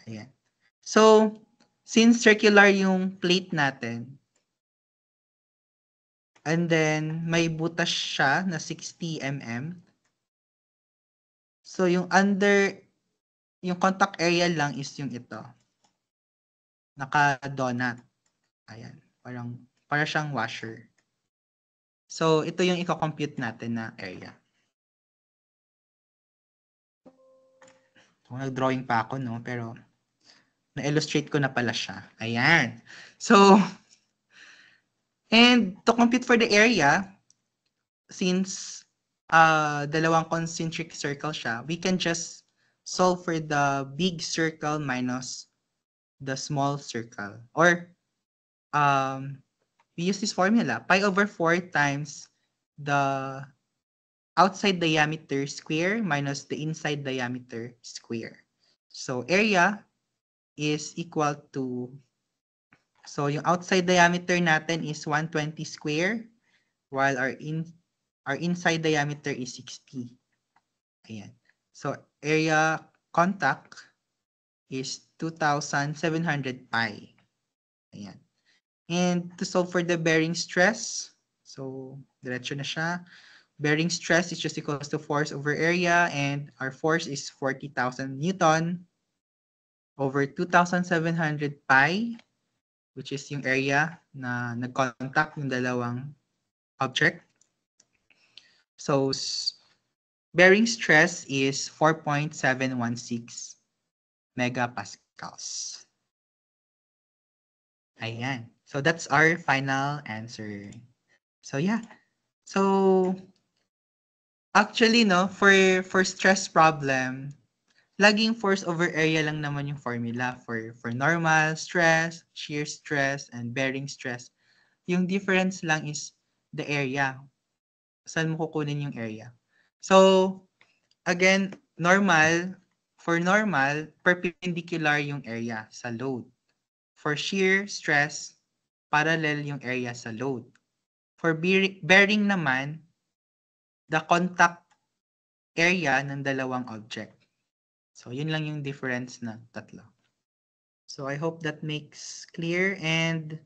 [SPEAKER 2] Ayan. So, since circular yung plate natin, and then may butas siya na 60 mm. So yung yung contact area lang is yung ito. Naka-donut. Ayan, para siyang washer. So ito yung i-compute natin na area. So, nag-drawing pa ako, no? Pero na-illustrate ko na pala siya. Ayan. So, and to compute for the area, since dalawang concentric circle siya, we can just solve for the big circle minus the small circle. Or we use this formula, pi over 4 times the outside diameter square minus the inside diameter square. So area is equal to, so yung outside diameter natin is 120 square while our inside diameter is 60. Ayan. So area contact is 2,700 pi. Ayan. And to solve for the bearing stress, so diretso na siya. Bearing stress is just equals to force over area, and our force is 40,000 Newton over 2,700 pi, which is yung area na nag-contact yung dalawang object. So bearing stress is 4.716 megapascals. Ayan. So that's our final answer. So yeah. So actually, no, for stress problem, laging force over area lang naman yung formula for normal stress, shear stress, and bearing stress. Yung difference lang is the area. Saan mo kukunin yung area? So, again, for normal, perpendicular yung area sa load. For shear stress, parallel yung area sa load. For bearing naman, the contact area ng dalawang object. So, yun lang yung difference na tatlo. So, I hope that makes clear. And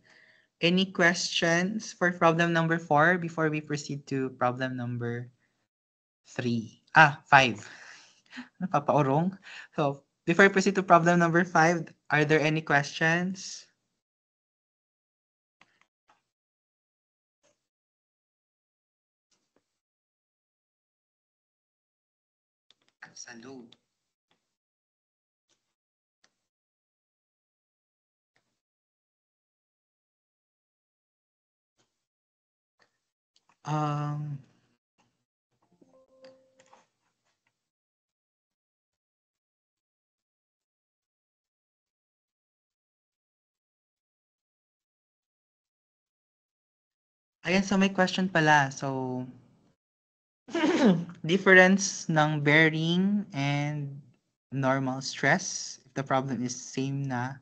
[SPEAKER 2] Any questions for problem number 4 before we proceed to problem number 3? 5. Napapaurong. So, before we proceed to problem number 5, are there any questions? Salud. Um, Ayan, so may question pala. So, difference ng bearing and normal stress. If the problem is same na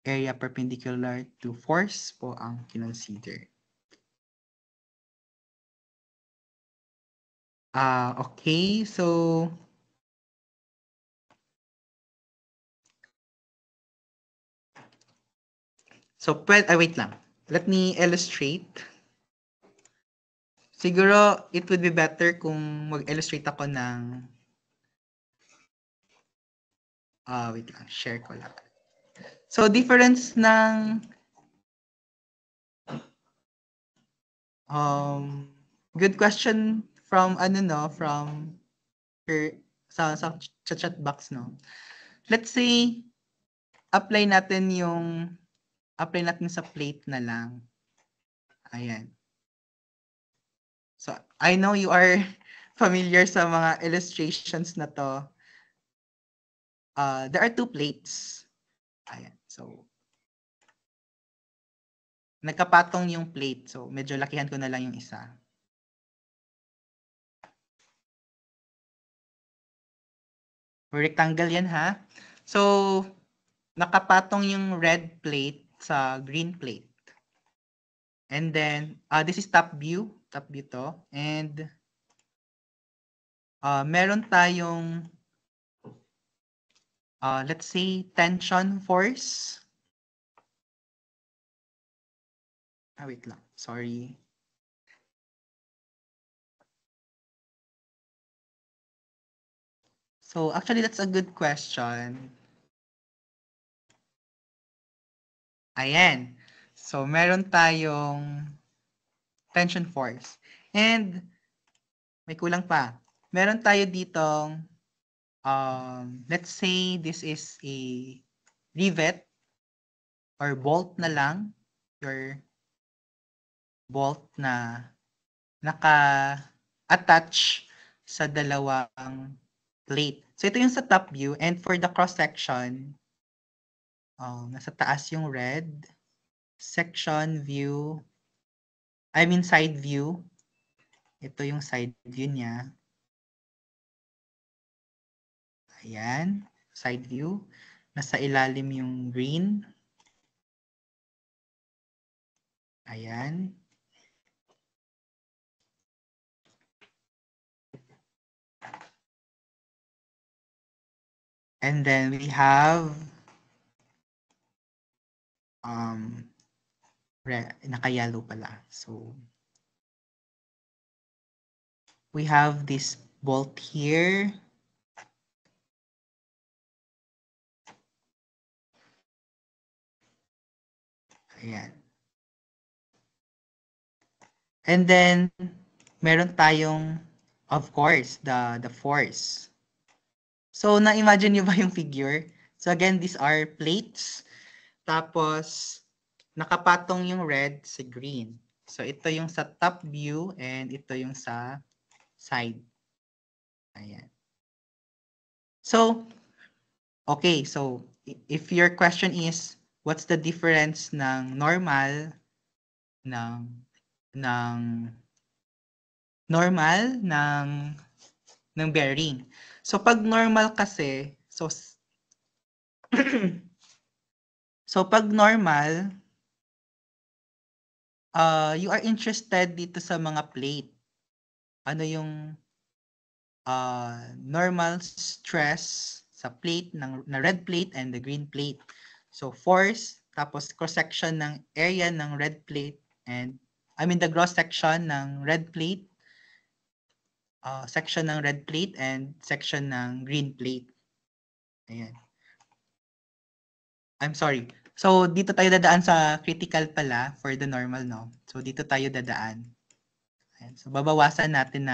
[SPEAKER 2] area perpendicular to force po ang kinonsider. Okay. So, wait lang. Let me illustrate. Siguro, it would be better kung mag-illustrate ako ng wait lang, share ko lang. So, difference ng good question from from sa chat box, no. Let's say apply natin sa plate na lang. Ayan. So, I know you are familiar sa mga illustrations na to. There are 2 plates. Ayan. So, nagkapatong yung plate. So, medyo lakihan ko na lang yung isa. Rectangle yan, ha? So, nakapatong yung red plate sa green plate. And then, this is top view. Top view to. And, meron tayong, let's say, tension force. Wait lang. Sorry. So, actually, that's a good question. Ayan. So, meron tayong tension force. And, may kulang pa. Meron tayo ditong, let's say this is a rivet or bolt na lang. Your bolt na naka-attach sa dalawang plate. So, ito yung sa top view. And for the cross-section, nasa taas yung red. Section view. Side view. Ito yung side view niya. Ayan. Side view. Nasa ilalim yung green. Ayan. And then we have naka-yellow pala. So, we have this bolt here. Ayan. And then, meron tayong, of course, the force. So, na-imagine nyo ba yung figure? So, again, these are plates. Tapos, nakapatong yung red sa green. So, ito yung sa top view and ito yung sa side. Ayan. So, okay. So, if your question is, what's the difference ng normal ng bearing? So, pag normal kasi, so pag normal, you are interested dito sa mga plate. Ano yung normal stress sa plate na red plate and the green plate. So force tapos cross-section ng area ng red plate and the cross-section ng red plate, section ng red plate and section ng green plate. Ayan. I'm sorry. So, dito tayo dadaan sa critical pala for the normal, no? So, dito tayo dadaan. Ayan. So, babawasan natin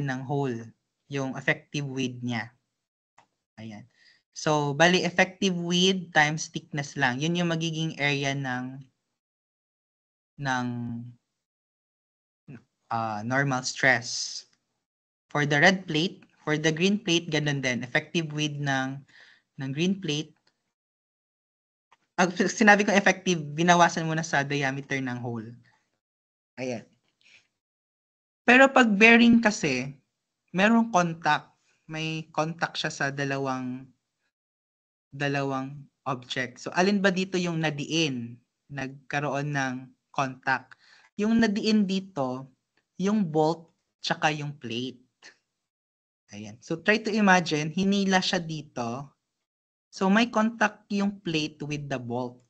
[SPEAKER 2] ng whole, yung effective width niya. Ayan. So, bali effective width times thickness lang. Yun yung magiging area ng normal stress. For the red plate, for the green plate, ganun din. Effective width ng green plate. Sinabi kong effective, binawasan mo na sa diameter ng hole. Ayan. Pero pag bearing kasi, merong contact. May contact siya sa dalawang object. So, alin ba dito yung nadiin? Nagkaroon ng contact. Yung nadiin dito, yung bolt, tsaka yung plate. Ayan. So, try to imagine, hinila siya dito. So, may contact yung plate with the bolt.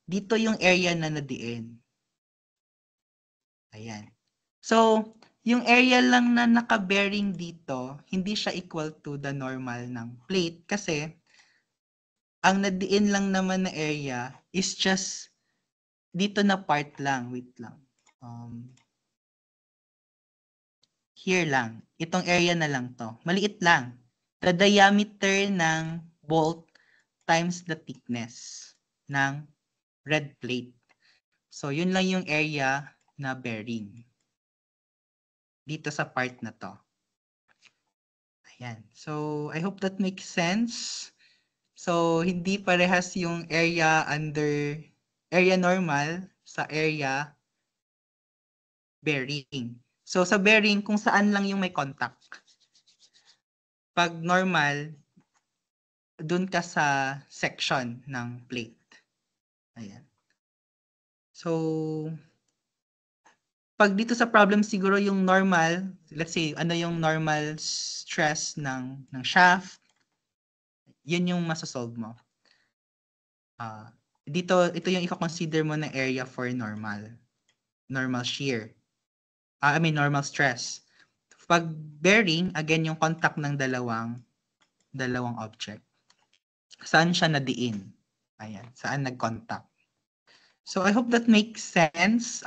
[SPEAKER 2] Dito yung area na nadiin. Ayan. So, yung area lang na naka-bearing dito, hindi siya equal to the normal ng plate kasi ang nadiin lang naman na area is just dito na part lang. Wait lang. Here lang. Itong area na lang to. Maliit lang. The diameter ng bolt times the thickness ng red plate. So, yun lang yung area na bearing. Dito sa part na to. Ayan. So, I hope that makes sense. So, hindi parehas yung area normal sa area bearing. So, sa bearing, kung saan lang yung may contact. Pag normal, dun ka sa section ng plate. Ayan. So, pag dito sa problem siguro yung normal, let's say, ano yung normal stress ng shaft, yun yung masasolve mo. Ito yung i-consider mo na area for normal shear. Normal stress. Pag bearing, again, yung contact ng dalawang object. Saan siya nadiin? Ayan, saan nag-contact? So, I hope that makes sense.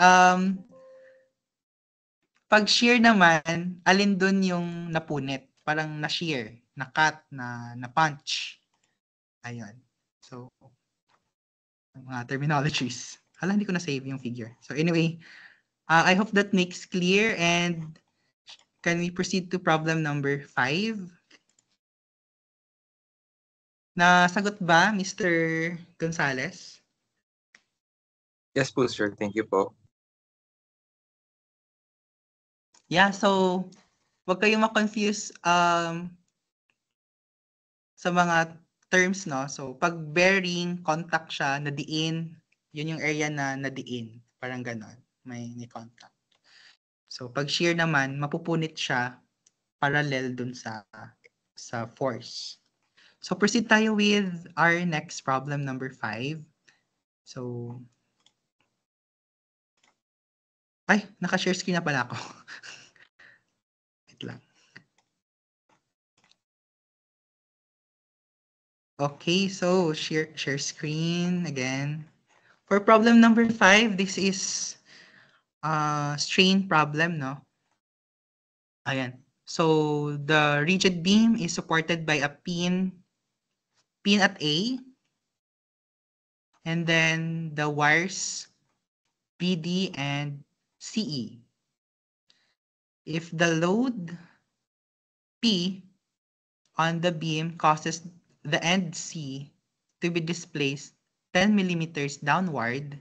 [SPEAKER 2] Pag shear naman, alin dun yung napunit? Parang na-shear, na-cut, na-punch. Ayun. So, mga terminologies. Hala, hindi ko na-save yung figure. So anyway, I hope that makes clear and can we proceed to problem number 5? Nasagot ba, Mr. Gonzales?
[SPEAKER 3] Yes po, sir. Thank you po.
[SPEAKER 2] Yeah, so wag kayong ma-confuse sa mga terms, no? So pag bearing, contact siya, nadiin, yun yung area na nadiin. Parang ganon, may contact. So pag shear naman, mapupunit siya parallel dun sa force. So proceed tayo with our next problem number 5. So, ay, naka-share screen na pala ako. Wait lang. Okay, so share screen again. For problem number 5, this is strain problem, no? Ayan. So the rigid beam is supported by a pin at A, and then the wires BD and CE. If the load P on the beam causes the end C to be displaced 10 millimeters downward,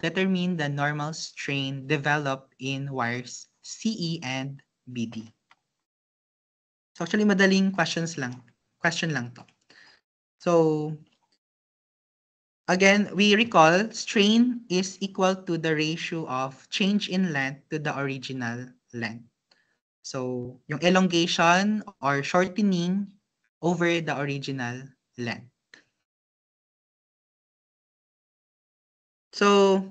[SPEAKER 2] determine the normal strain developed in wires CE and BD. So actually, madaling question lang to. So again, we recall strain is equal to the ratio of change in length to the original length. So yung elongation or shortening over the original length. So,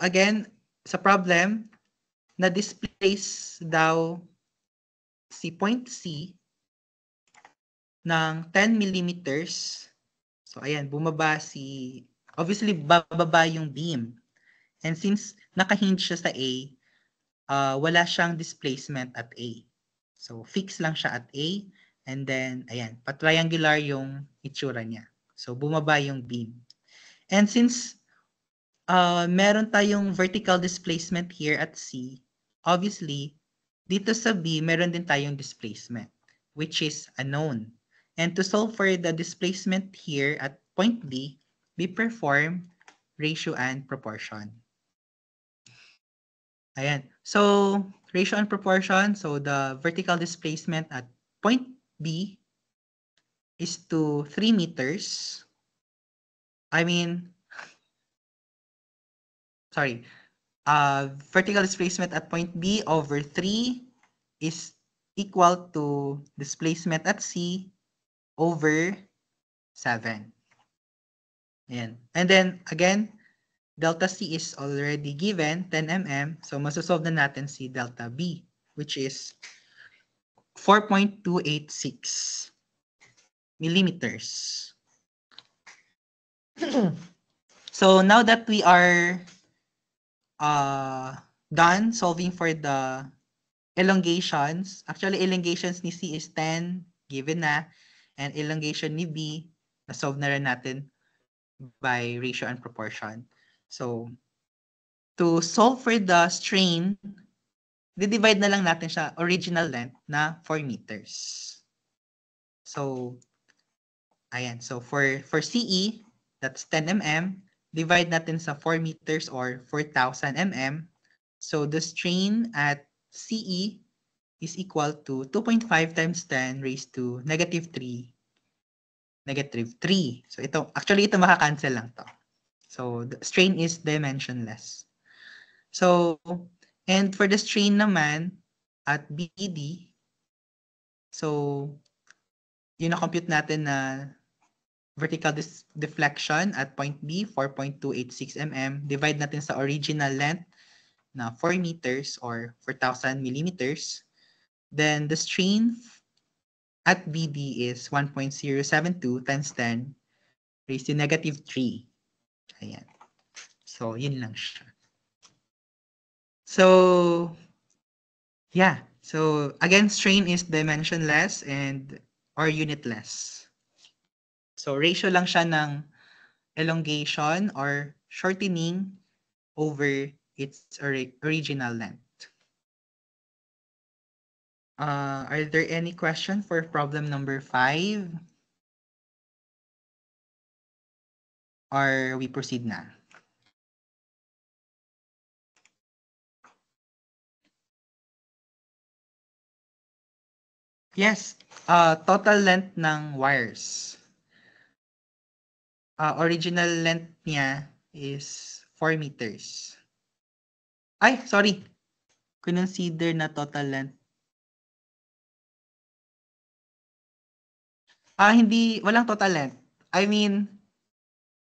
[SPEAKER 2] again, sa problem, na-displace daw si point C ng 10 millimeters. So, ayan, obviously, bababa yung beam. And since naka-hinge siya sa A, wala siyang displacement at A. So, fix lang siya at A. And then, ayan, pa-triangular yung itsura niya. So, bumaba yung beam. And since meron tayong vertical displacement here at C, obviously, dito sa B, meron din tayong displacement, which is unknown. And to solve for the displacement here at point B, we perform ratio and proportion. Ayan. So, ratio and proportion. So, the vertical displacement at point B is to 3 meters. Sorry. Vertical displacement at point B over 3 is equal to displacement at C over 7. Ayan. And then, again, delta C is already given, 10 mm. So, masosolve na natin si delta B, which is 4.286 millimeters. So, now that we are done solving for the elongations, actually, elongations ni C is 10, given na, and elongation ni B, na-solve na rin natin by ratio and proportion. So, to solve for the strain, di-divide na lang natin siya original length na 4 meters. So, ayan. So, for CE, that's 10 mm. Divide natin sa 4 meters or 4,000 mm. So, the strain at CE is equal to 2.5 times 10 raised to negative 3. So, actually, ito maka-cancel lang to. So, the strain is dimensionless. So, and for the strain naman at BD, so, yun na-compute natin na vertical deflection at point B, 4.286 mm. Divide natin sa original length na 4 meters or 4,000 millimeters. Then, the strain at BD is 1.072 times 10 raised to negative 3. Ayan. So, yun lang siya. So, yeah. So, again, strain is dimensionless or unitless. So, ratio lang siya ng elongation or shortening over its original length. Are there any questions for problem number 5? Or we proceed na? Yes, total length ng wires. Original length niya is 4 meters. Ay, sorry. Consider na total length. Hindi, walang total length. I mean,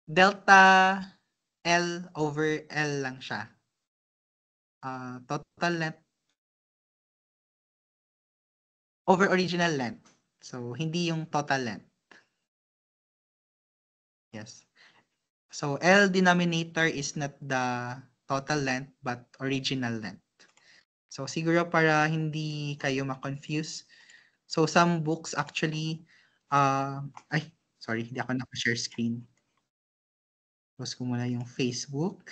[SPEAKER 2] delta L over L lang siya. Total length over original length. So, hindi yung total length. Yes. So, L denominator is not the total length but original length. So, siguro para hindi kayo ma-confuse. So, some books actually, sorry, hindi ako naka-share screen. Close ko muna yung Facebook.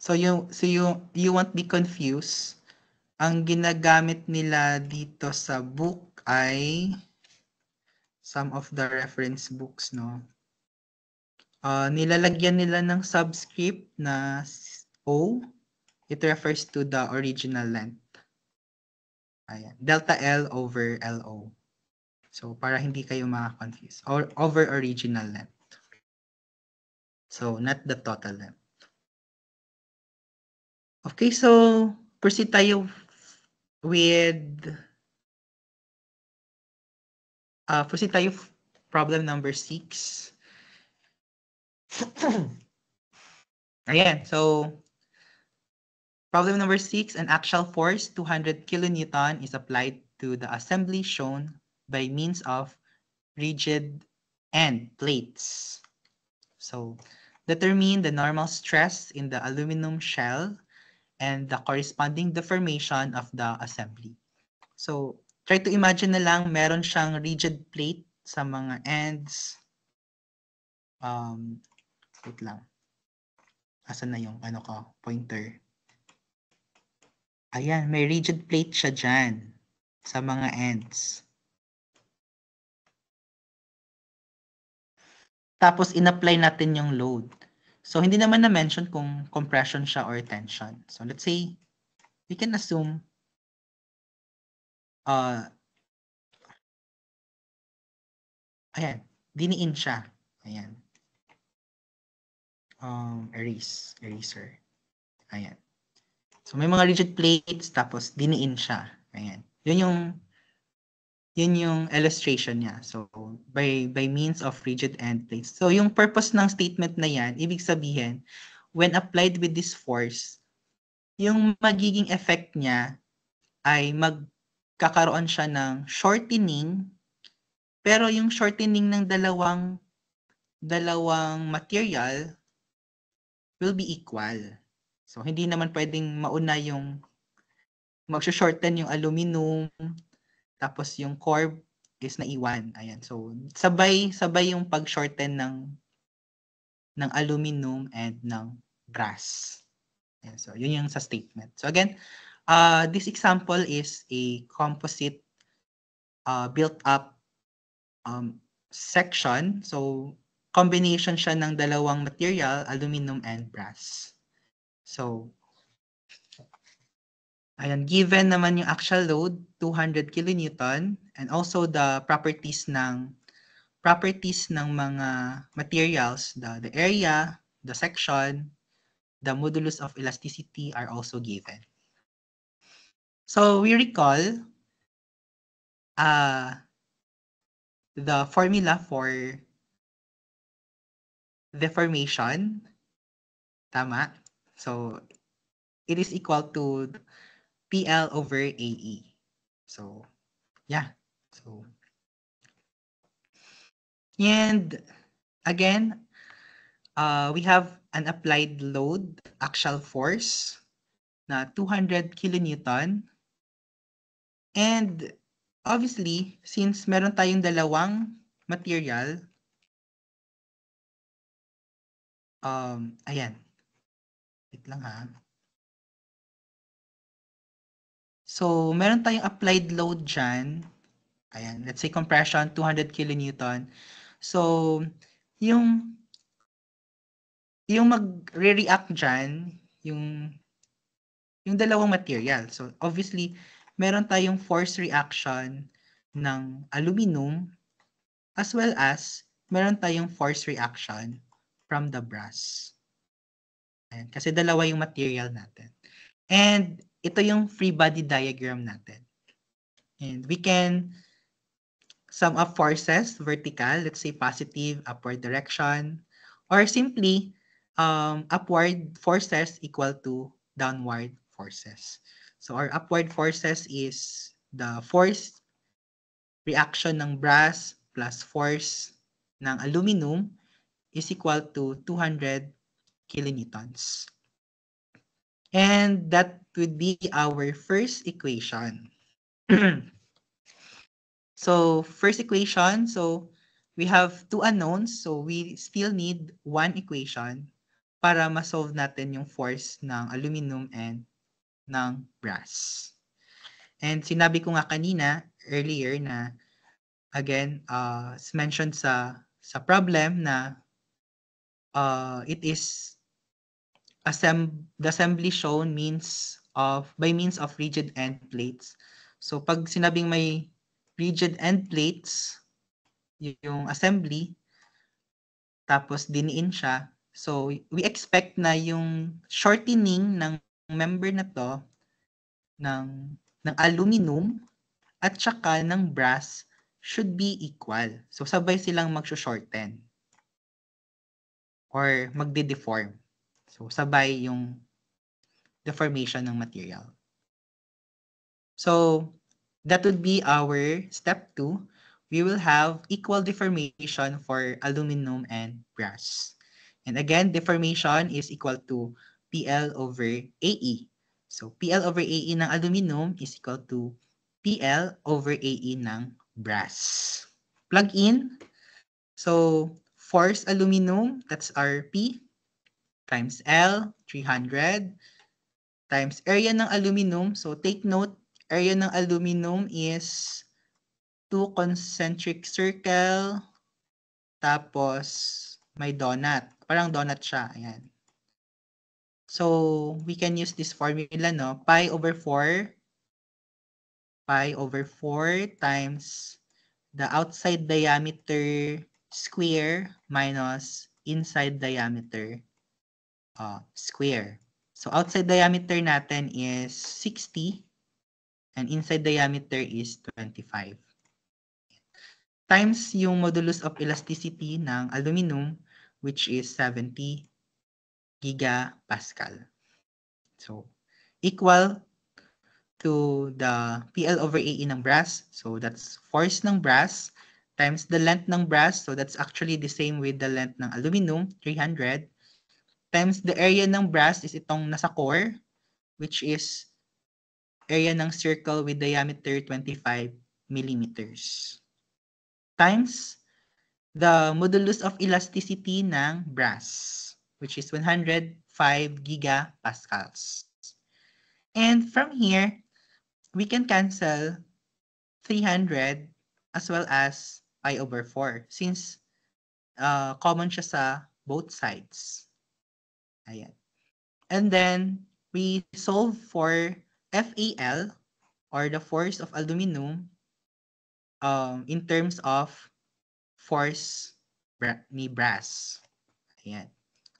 [SPEAKER 2] So, you won't be confused. Ang ginagamit nila dito sa book ay some of the reference books, no? Nilalagyan nila ng subscript na O. It refers to the original length. Ayan. Delta L over LO. So, para hindi kayo ma-confuse. Or over original length. So, not the total length. Okay, so proceed tayo with Proceed tayo problem number 6. Ayan, so problem number 6, an axial force 200 kilonewton is applied to the assembly shown by means of rigid end plates. So determine the normal stress in the aluminum shell and the corresponding deformation of the assembly. So try to imagine na lang meron siyang rigid plate sa mga ends. Wait lang. Asan na yung pointer? Ayan, may rigid plate siya dyan sa mga ends. Tapos in-apply natin yung load. So hindi naman na-mention kung compression siya or tension. So let's say, we can assume ayan, diniin siya. Ayan. Eraser. Ayan. So may mga rigid plates tapos diniin siya. Ayan. Yun yung illustration niya. So by means of rigid end plates. So yung purpose ng statement na yan, ibig sabihin, when applied with this force, yung magiging effect niya ay magkakaroon siya ng shortening, pero yung shortening ng dalawang material will be equal. So hindi naman pwedeng mauna yung mag-shorten yung aluminum tapos yung core is naiwan. Ayan. So sabay yung pag-shorten ng aluminum and ng brass. Ayan. So yun yung sa statement. So again, this example is a composite built up section. So combination siya ng dalawang material, aluminum and brass. So ayan, given naman yung actual load, 200 kilonewton, and also the properties ng mga materials, the area, the section, the modulus of elasticity are also given. So we recall the formula for deformation. Tama? So it is equal to PL over AE. So yeah. So and again, we have an applied load, axial force, na 200 kilonewton. And obviously, since meron tayong dalawang material, ayan. Wait lang ha. So, meron tayong applied load dyan. Ayan, let's say compression, 200 kilonewton. So, yung mag-react dyan, yung dalawang material. So, obviously, meron tayong force reaction ng aluminum as well as meron tayong force reaction from the brass. Ayan, kasi dalawa yung material natin. And ito yung free body diagram natin. And we can sum up forces vertical, let's say positive, upward direction, or simply upward forces equal to downward forces. So our upward forces is the force reaction ng brass plus force ng aluminum is equal to 200 kilonewtons. And that would be our first equation. So first equation, so we have two unknowns, so we still need one equation para ma-solve natin yung force ng aluminum and ng brass. And sinabi ko nga kanina, earlier na, again, it's mentioned sa problem na it is the assembly shown by means of rigid end plates. So pag sinabing may rigid end plates, yung assembly, tapos diniin siya, so we expect na yung shortening ng member na to ng aluminum at saka ng brass should be equal. So, sabay silang mag-shorten or magde-deform. So, sabay yung deformation ng material. So, that would be our step 2. We will have equal deformation for aluminum and brass. And again, deformation is equal to PL over AE. So, PL over AE ng aluminum is equal to PL over AE ng brass. Plug in. So, force aluminum, that's our P, times L, 300, times area ng aluminum. So, take note, area ng aluminum is 2 concentric circle, tapos may donut. Parang donut siya. Ayan. So, we can use this formula, no? Pi over 4 times the outside diameter square minus inside diameter square. So, outside diameter natin is 60 and inside diameter is 25. Times yung modulus of elasticity ng aluminum, which is 70 gigapascal. So, equal to the PL over AE ng brass. So, that's force ng brass times the length ng brass. So, that's actually the same with the length ng aluminum, 300. Times the area ng brass is itong nasa core, which is area ng circle with diameter 25 millimeters. Times the modulus of elasticity ng brass, which is 105 gigapascals. And from here, we can cancel 300 as well as pi over 4 since common siya sa both sides. Ayan. And then, we solve for FAL or the force of aluminum in terms of force ni brass. Ayan.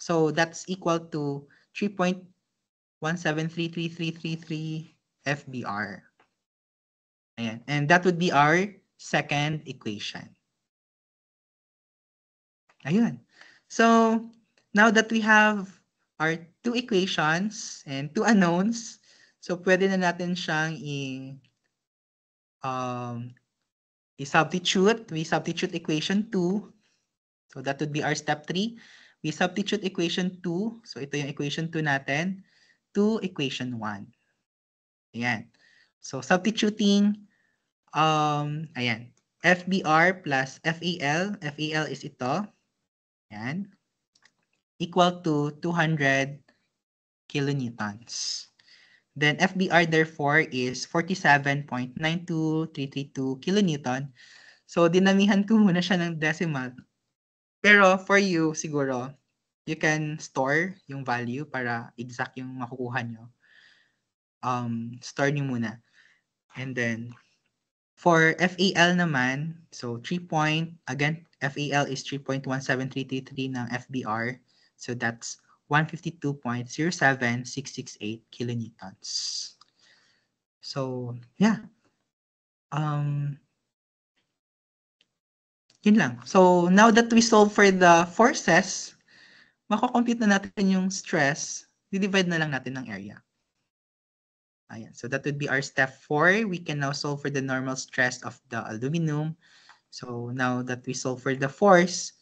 [SPEAKER 2] So, that's equal to 3.173333 FBR. Ayan. And that would be our second equation. Ayun. So, now that we have our two equations and two unknowns, so pwede na natin siyang i-substitute. We substitute equation 2. So, that would be our step 3. We substitute equation 2. So, ito yung equation 2 natin to equation 1. Ayan. So, substituting, ayan. FBR plus FAL. FAL is ito. Ayan. Equal to 200 kilonewtons. Then FBR therefore is 47.92332 kilonewton. So dinamihan ko muna siya ng decimal. Pero for you siguro, you can store yung value para exact yung makukuha nyo. Store nyo muna. And then for FAL naman, so again, FAL is 3.17333 ng FBR. So that's 152.07668 kilonewtons. So, yeah. Yun lang. So, now that we solve for the forces, mako-compute na natin yung stress, di-divide na lang natin ng area. Ayan. So, that would be our step 4. We can now solve for the normal stress of the aluminum. So, now that we solve for the force,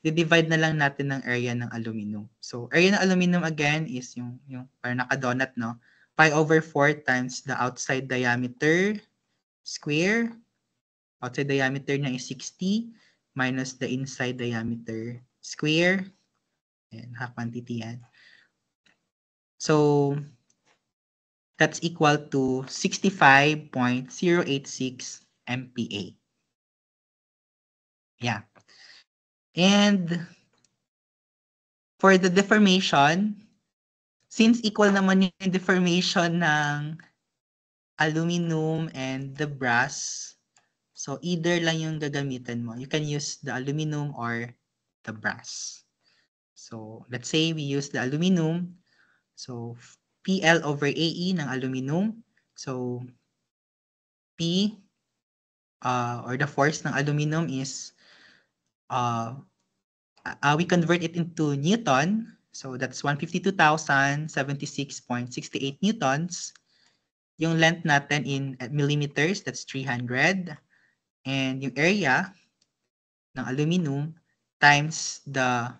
[SPEAKER 2] di-divide na lang natin ng area ng aluminum. So, area ng aluminum again is yung parang naka-donut, no? Pi over 4 times the outside diameter square. Outside diameter niya is 60 minus the inside diameter square. Ayan, half quantity yan. So, that's equal to 65.086 MPa. Yeah. And for the deformation, since equal naman yung deformation ng aluminum and the brass, so either lang yung gagamitan mo. You can use the aluminum or the brass. So let's say we use the aluminum. So PL over AE ng aluminum. So P or the force ng aluminum is we convert it into Newton. So that's 152,076.68 newtons. Yung length natin in millimeters, that's 300. And yung area ng aluminum times the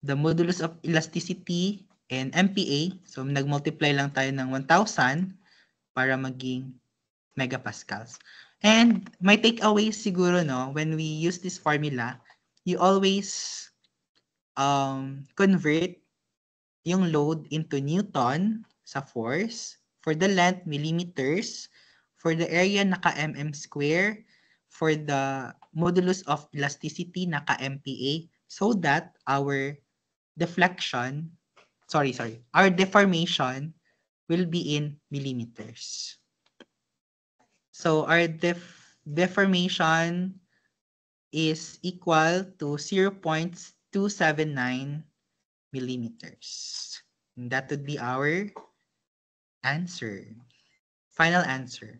[SPEAKER 2] modulus of elasticity and MPa. So nag-multiply lang tayo ng 1,000 para maging megapascals. And my takeaway siguro, no, when we use this formula, you always convert yung load into Newton sa force, for the length, millimeters, for the area, naka-mm square, for the modulus of elasticity, naka-MPa, so that our our deformation will be in millimeters. So our deformation is equal to 0.279 millimeters. And that would be our answer. Final answer.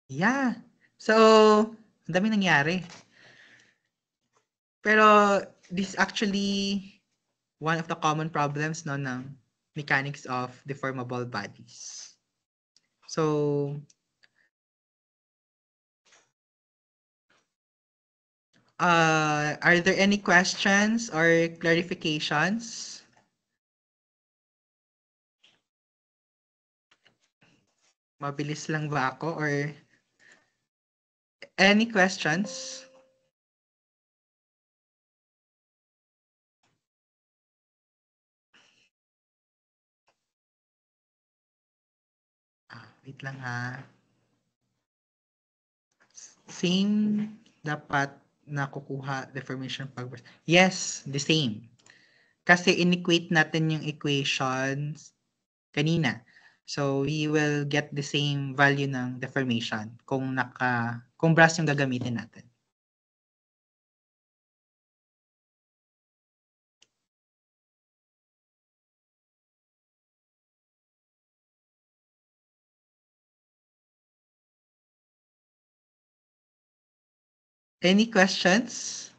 [SPEAKER 2] Yeah. So, ang dami nangyari. Pero this is actually one of the common problems, no, ng mechanics of deformable bodies. So, are there any questions or clarifications? Mabilis lang ba ako or any questions? Wait lang ha. Same dapat nakukuha deformation pag yes, the same. Kasi inequate natin yung equations kanina. So we will get the same value ng deformation kung brass yung gagamitin natin. Any questions?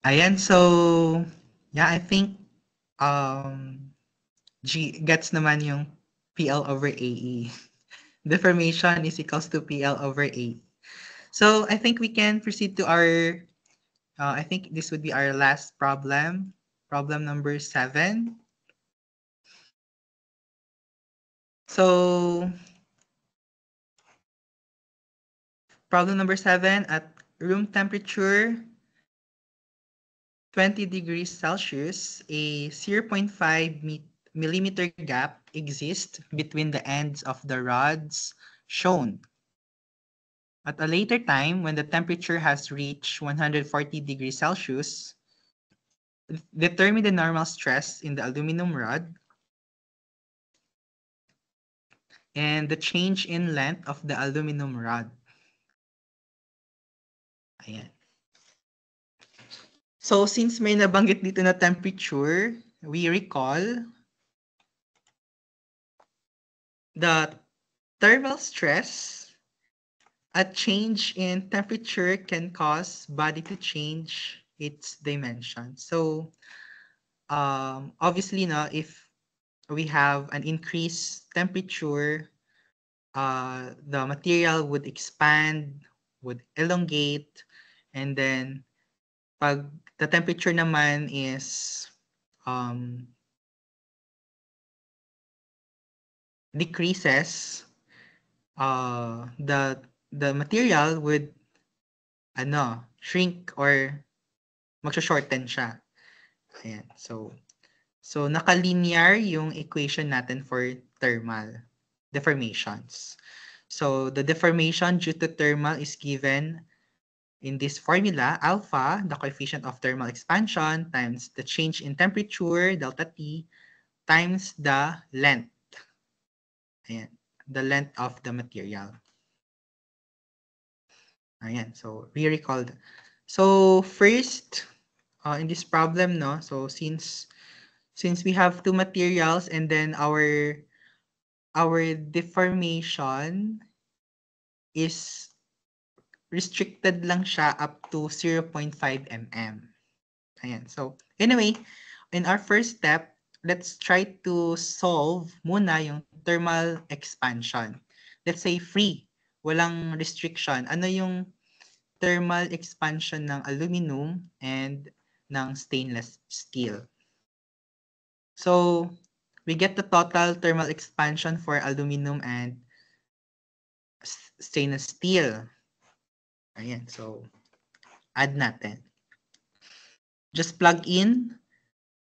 [SPEAKER 2] Ayan, so yeah, I think gets naman yung PL over AE. Deformation is equals to PL over A. So I think we can proceed to our, I think this would be our last problem, problem number 7. So problem number 7, at room temperature 20 degrees Celsius, a 0.5 millimeter gap exists between the ends of the rods shown. At a later time, when the temperature has reached 140 degrees Celsius, determine the normal stress in the aluminum rod and the change in length of the aluminum rod. Ayan. So since may nabanggit dito na temperature, we recall the thermal stress. A change in temperature can cause body to change its dimension. So obviously now, if we have an increased temperature, the material would expand, would elongate, and then pag the temperature naman is decreases, the the material would shrink or magsho-shorten siya. Ayan. So naka-linear yung equation natin for thermal deformations. So the deformation due to thermal is given in this formula, alpha, the coefficient of thermal expansion, times the change in temperature, delta T, times the length. Ayan, the length of the material. Ayan, so re-recall. So first, in this problem, no, so since we have two materials and then our deformation is restricted lang siya up to 0.5 mm. Ayan. So, anyway, in our first step, let's try to solve muna yung thermal expansion. Let's say free, walang restriction. Ano yung thermal expansion ng aluminum and ng stainless steel? So, we get the total thermal expansion for aluminum and stainless steel. Ayan, so add natin. Just plug in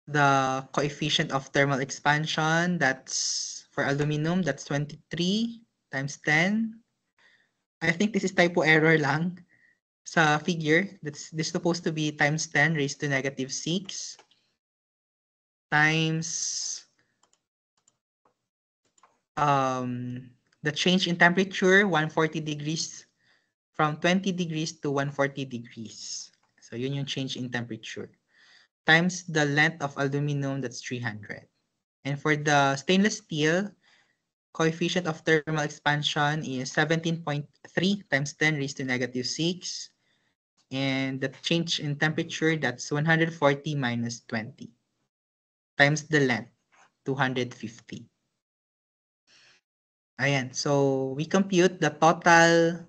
[SPEAKER 2] the coefficient of thermal expansion. That's for aluminum, that's 23 times 10. I think this is typo error lang sa figure. This is supposed to be times 10 raised to negative 6 times the change in temperature, 140 degrees, from 20 degrees to 140 degrees. So yun yung change in temperature. Times the length of aluminum, that's 300. And for the stainless steel, coefficient of thermal expansion is 17.3 times 10 raised to negative 6. And the change in temperature, that's 140 minus 20 times the length, 250. Ayan, so we compute the total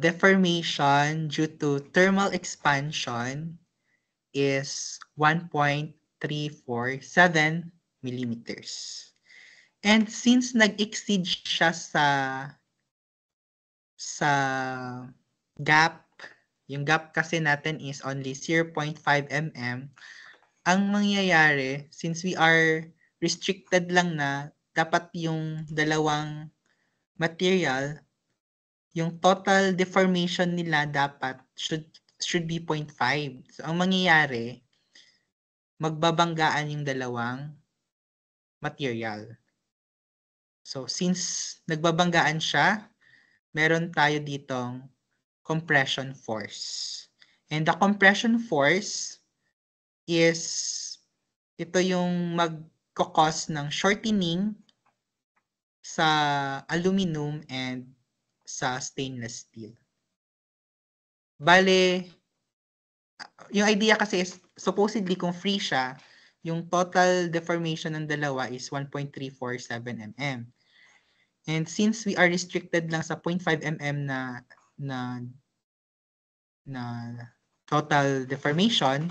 [SPEAKER 2] deformation due to thermal expansion is 1.347 millimeters. And since nag-exceed siya sa gap, yung gap kasi natin is only 0.5 mm, ang mangyayari, since we are restricted lang na, dapat yung dalawang material, yung total deformation nila dapat should be 0.5. So, ang mangyayari, magbabanggaan yung dalawang material. So, since nagbabanggaan siya, meron tayo ditong compression force. And the compression force is, ito yung magkakos ng shortening sa aluminum and sa stainless steel. Bale, yung idea kasi is, supposedly kung free siya, yung total deformation ng dalawa is 1.347 mm. And since we are restricted lang sa 0.5 mm na total deformation,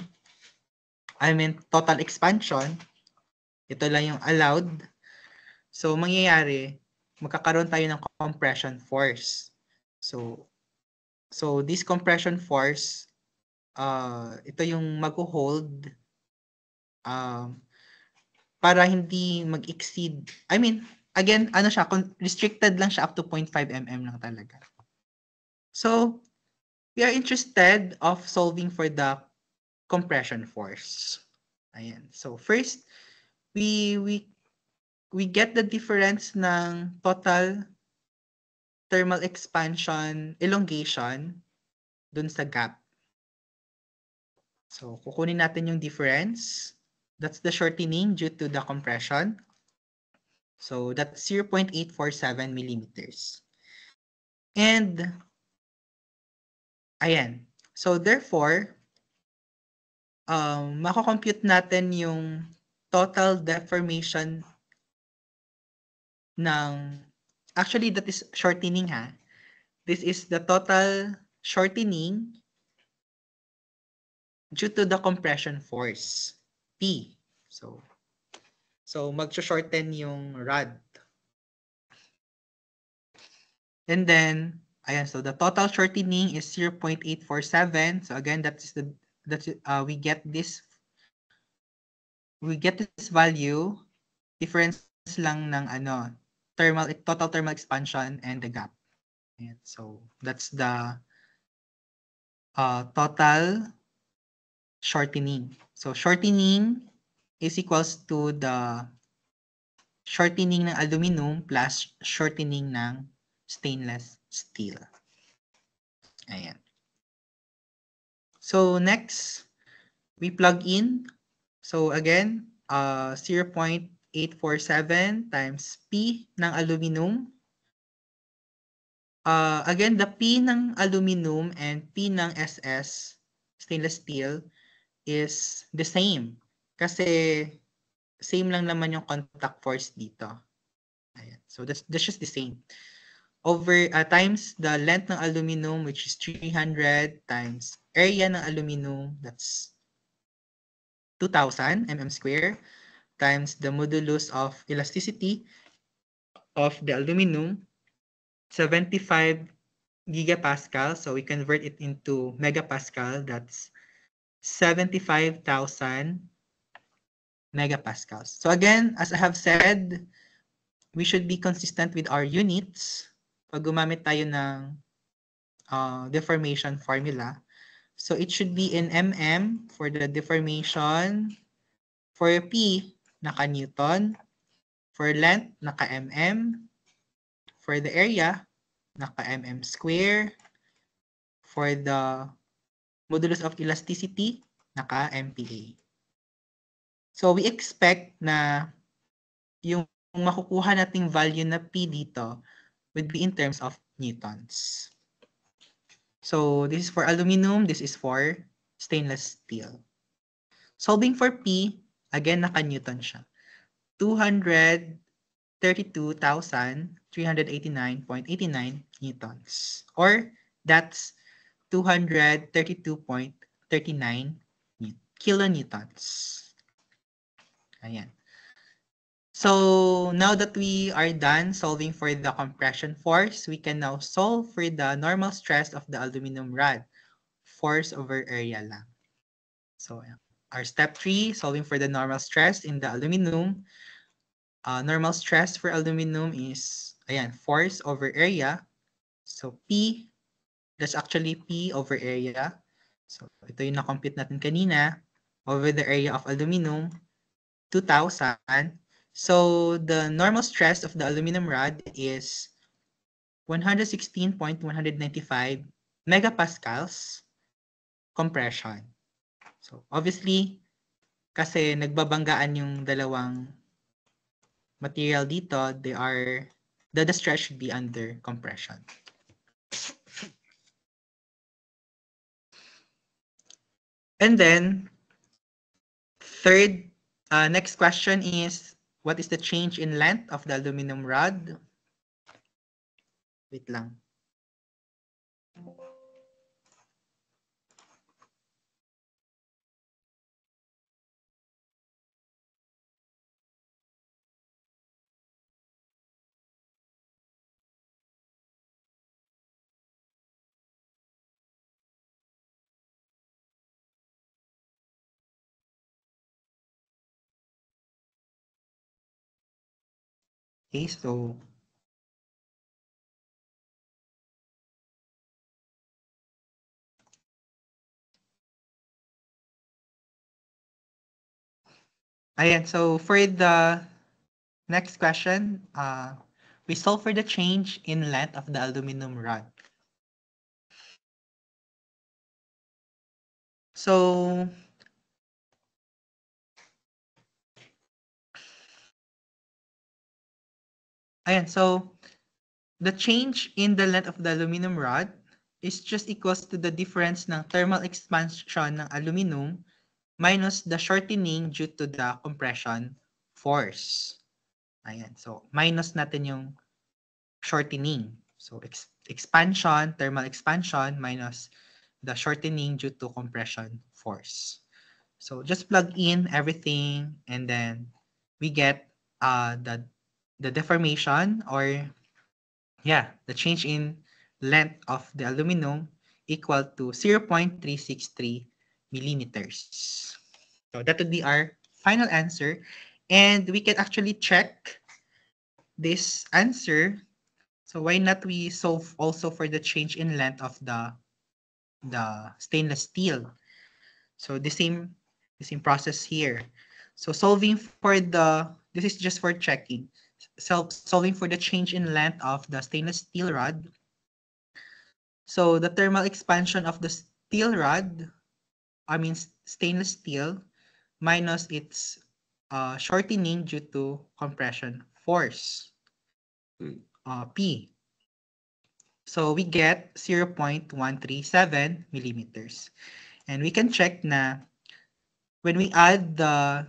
[SPEAKER 2] I mean total expansion, ito lang yung allowed. So mangyayari, magkakaroon tayo ng compression force. So this compression force, ito yung mag-hold para hindi mag-exceed. I mean, again, ano siya, restricted lang siya up to 0.5 mm lang talaga. So, we are interested of solving for the compression force. Ayan. So, first, we get the difference ng total thermal expansion elongation dun sa gap. So, kukunin natin yung difference. That's the shortening due to the compression. So, that's 0.847 millimeters. And, ayan. So, therefore, mako-compute natin yung total deformation ng, actually, that is shortening ha. This is the total shortening due to the compression force, P. So mag-shorten yung rod. And then, ayan, so the total shortening is 0.847. So again, we get this value, difference lang ng total thermal expansion and the gap. Ayan, so that's the total shortening. So shortening is equals to the shortening ng aluminum plus shortening ng stainless steel. Ayan. So next, we plug in. So again, 0.847 times P ng aluminum. Again, the P ng aluminum and P ng SS, stainless steel, is the same. Kasi same lang naman yung contact force dito. Ayan. So that's just the same. Over times the length ng aluminum, which is 300, times area ng aluminum, that's 2,000 mm square, times the modulus of elasticity of the aluminum, 75 gigapascal. So we convert it into megapascal. That's 75,000 megapascals. So again, as I have said, we should be consistent with our units. Pag gumamit tayo ng deformation formula, so it should be in mm for the deformation. For P, naka-Newton. For length, naka-mm. For the area, naka-mm square. For the modulus of elasticity, naka-MPa. So we expect na yung makukuha nating value na P dito would be in terms of newtons. So this is for aluminum, this is for stainless steel. Solving for P, again, naka-Newton siya. 232,389.89 newtons. Or that's 232.39 kilonewtons. Ayan. So now that we are done solving for the compression force, we can now solve for the normal stress of the aluminum rod. Force over area lang. So our step 3, solving for the normal stress in the aluminum. Normal stress for aluminum is, ayan, force over area. So P, that's actually P over area. So ito yung na-compute natin kanina. Over the area of aluminum, 2,000. So the normal stress of the aluminum rod is 116.195 megapascals compression. So obviously, kasi nagbabanggaan yung dalawang material dito, the stress should be under compression. And then, next question is, what is the change in length of the aluminum rod? Wait lang. Okay, so ayan, so for the next question, we solve for the change in length of the aluminum rod. So ayan, so the change in the length of the aluminum rod is just equals to the difference ng thermal expansion ng aluminum minus the shortening due to the compression force. Ayan, so minus natin yung shortening. So expansion, thermal expansion minus the shortening due to compression force. So just plug in everything and then we get the deformation or the change in length of the aluminum equal to 0.363 millimeters. So that would be our final answer. And we can actually check this answer. So why not we solve also for the change in length of the stainless steel? So the same process here. So solving for this is just for checking. Solving for the change in length of the stainless steel rod. So the thermal expansion of the steel rod, stainless steel, minus its shortening due to compression force, P. So we get 0.137 millimeters. And we can check na when we add the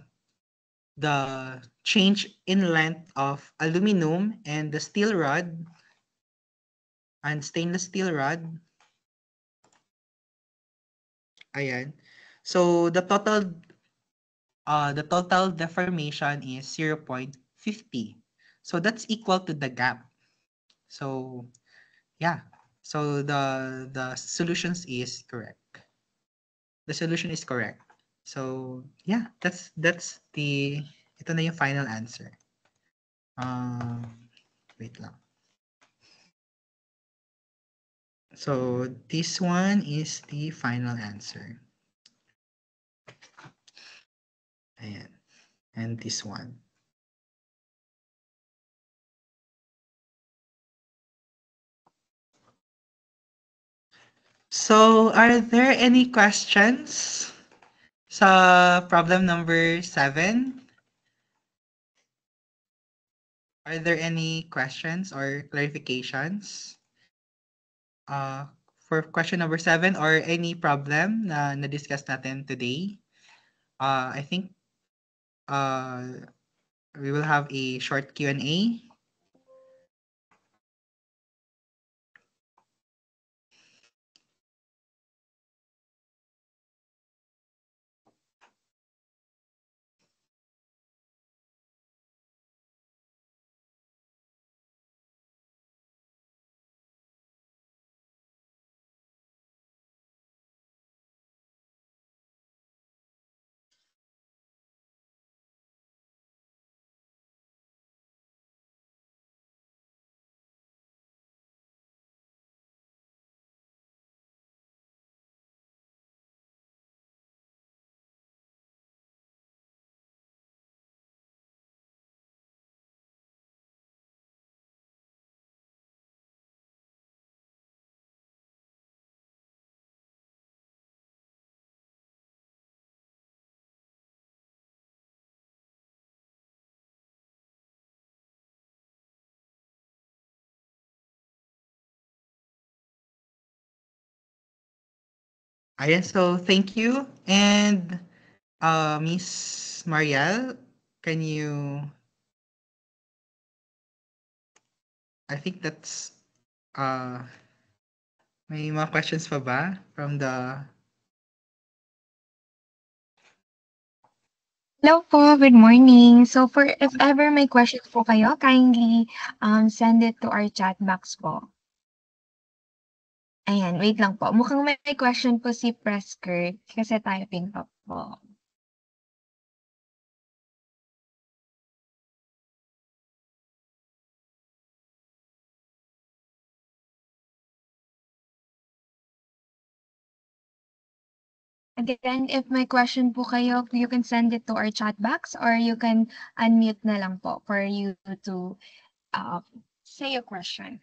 [SPEAKER 2] change in length of aluminum and the steel rod and stainless steel rod, ayan. So the total deformation is 0.50. So that's equal to the gap. So yeah. So the solutions is correct. The solution is correct. So yeah, that's the ito na yung final answer. Wait lang. So this one is the final answer. Ayan. And this one. So are there any questions sa problem number 7? Are there any questions or clarifications for question number 7 or any problem na na-discuss natin today? I think we will have a short Q&A. Ayan, so thank you. And Miss Mariel, can you, I think that's, may mga questions pa ba from the,
[SPEAKER 4] Hello po, good morning. So for if ever may questions po kayo, kindly send it to our chat box po. Ayan, wait lang po. Mukhang may question po si Preskirt kasi typing pa po. Again, if may question po kayo, you can send it to our chat box or you can unmute na lang po for you to say a question.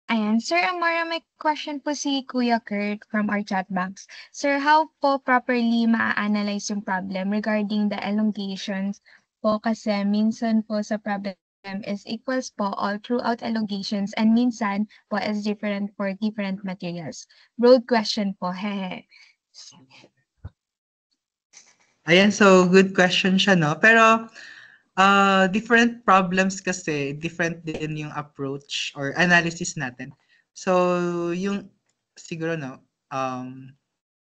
[SPEAKER 4] Ayan, Sir Amara, may question po si Kuya Kurt from our chat box. Sir, how po properly maa-analyze yung problem regarding the elongations po kasi minsan po sa problem is equals po all throughout elongations and minsan po is different for different materials. Broad question po, hehe.
[SPEAKER 2] Ayan, so good question siya, no? Pero different problems kasi, different din yung approach or analysis natin. So, yung siguro, no,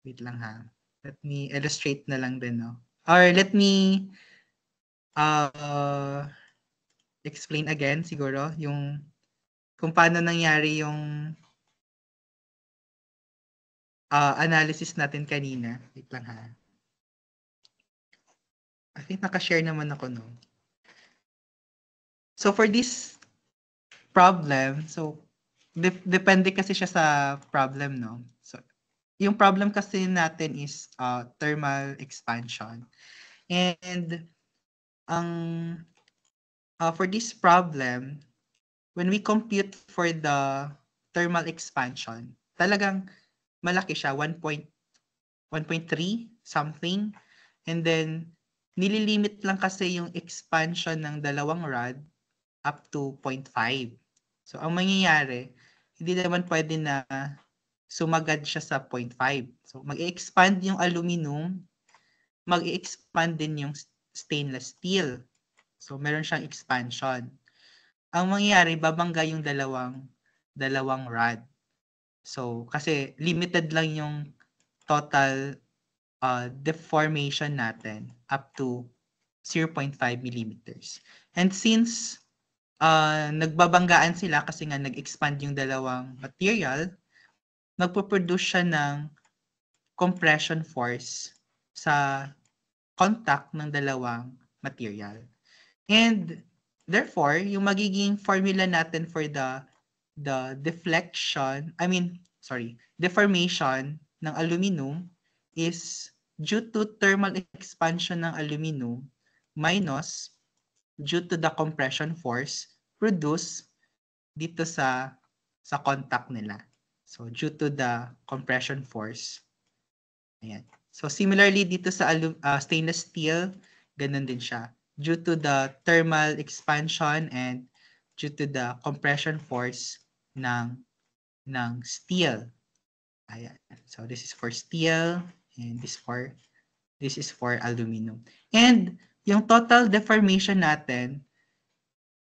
[SPEAKER 2] wait lang ha. Let me illustrate na lang din, no? Or let me uh, explain again siguro yung kung paano nangyari yung analysis natin kanina. Wait lang ha. I think naka-share naman ako, no? So, for this problem, so, depende kasi siya sa problem, no? So, yung problem kasi natin is thermal expansion. And ang for this problem, when we compute for the thermal expansion, talagang malaki siya, 1.3 something. And then, nililimit lang kasi yung expansion ng dalawang rod up to 0.5. So, ang mangyayari, hindi naman pwede na sumagad siya sa 0.5. So, mag-expand yung aluminum, mag-expand din yung stainless steel. So, meron siyang expansion. Ang mangyayari, babangga yung dalawang rod. So, kasi limited lang yung total deformation natin up to 0.5 millimeters. And since nagbabanggaan sila kasi nga nag-expand yung dalawang material, magpo-produce siya ng compression force sa contact ng dalawang material. And therefore, yung magiging formula natin for the deformation ng aluminum is due to thermal expansion ng aluminum minus due to the compression force produced dito sa contact nila. So, due to the compression force. Ayan. So, similarly dito sa stainless steel, ganun din siya. Due to the thermal expansion and due to the compression force ng steel. Ayan. So, this is for steel and this is for aluminum. And yung total deformation natin,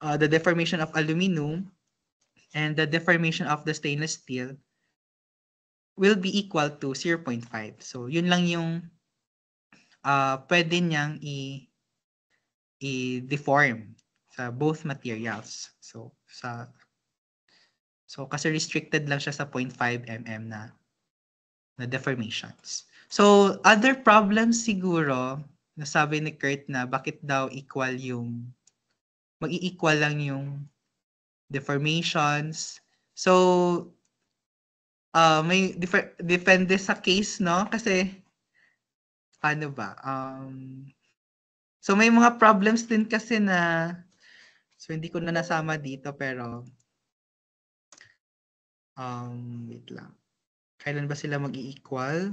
[SPEAKER 2] the deformation of aluminum and the deformation of the stainless steel will be equal to 0.5. So, yun lang yung pwede niyang i-deform sa both materials. So, kasi restricted lang siya sa 0.5 mm na deformations. So, other problems siguro, nasabi ni Kurt na bakit daw mag-i-equal lang yung deformations. So, may depende sa case, no? Kasi, paano ba? So, may mga problems din kasi na, so hindi ko na nasama dito, pero, wait lang. Kailan ba sila mag-i-equal?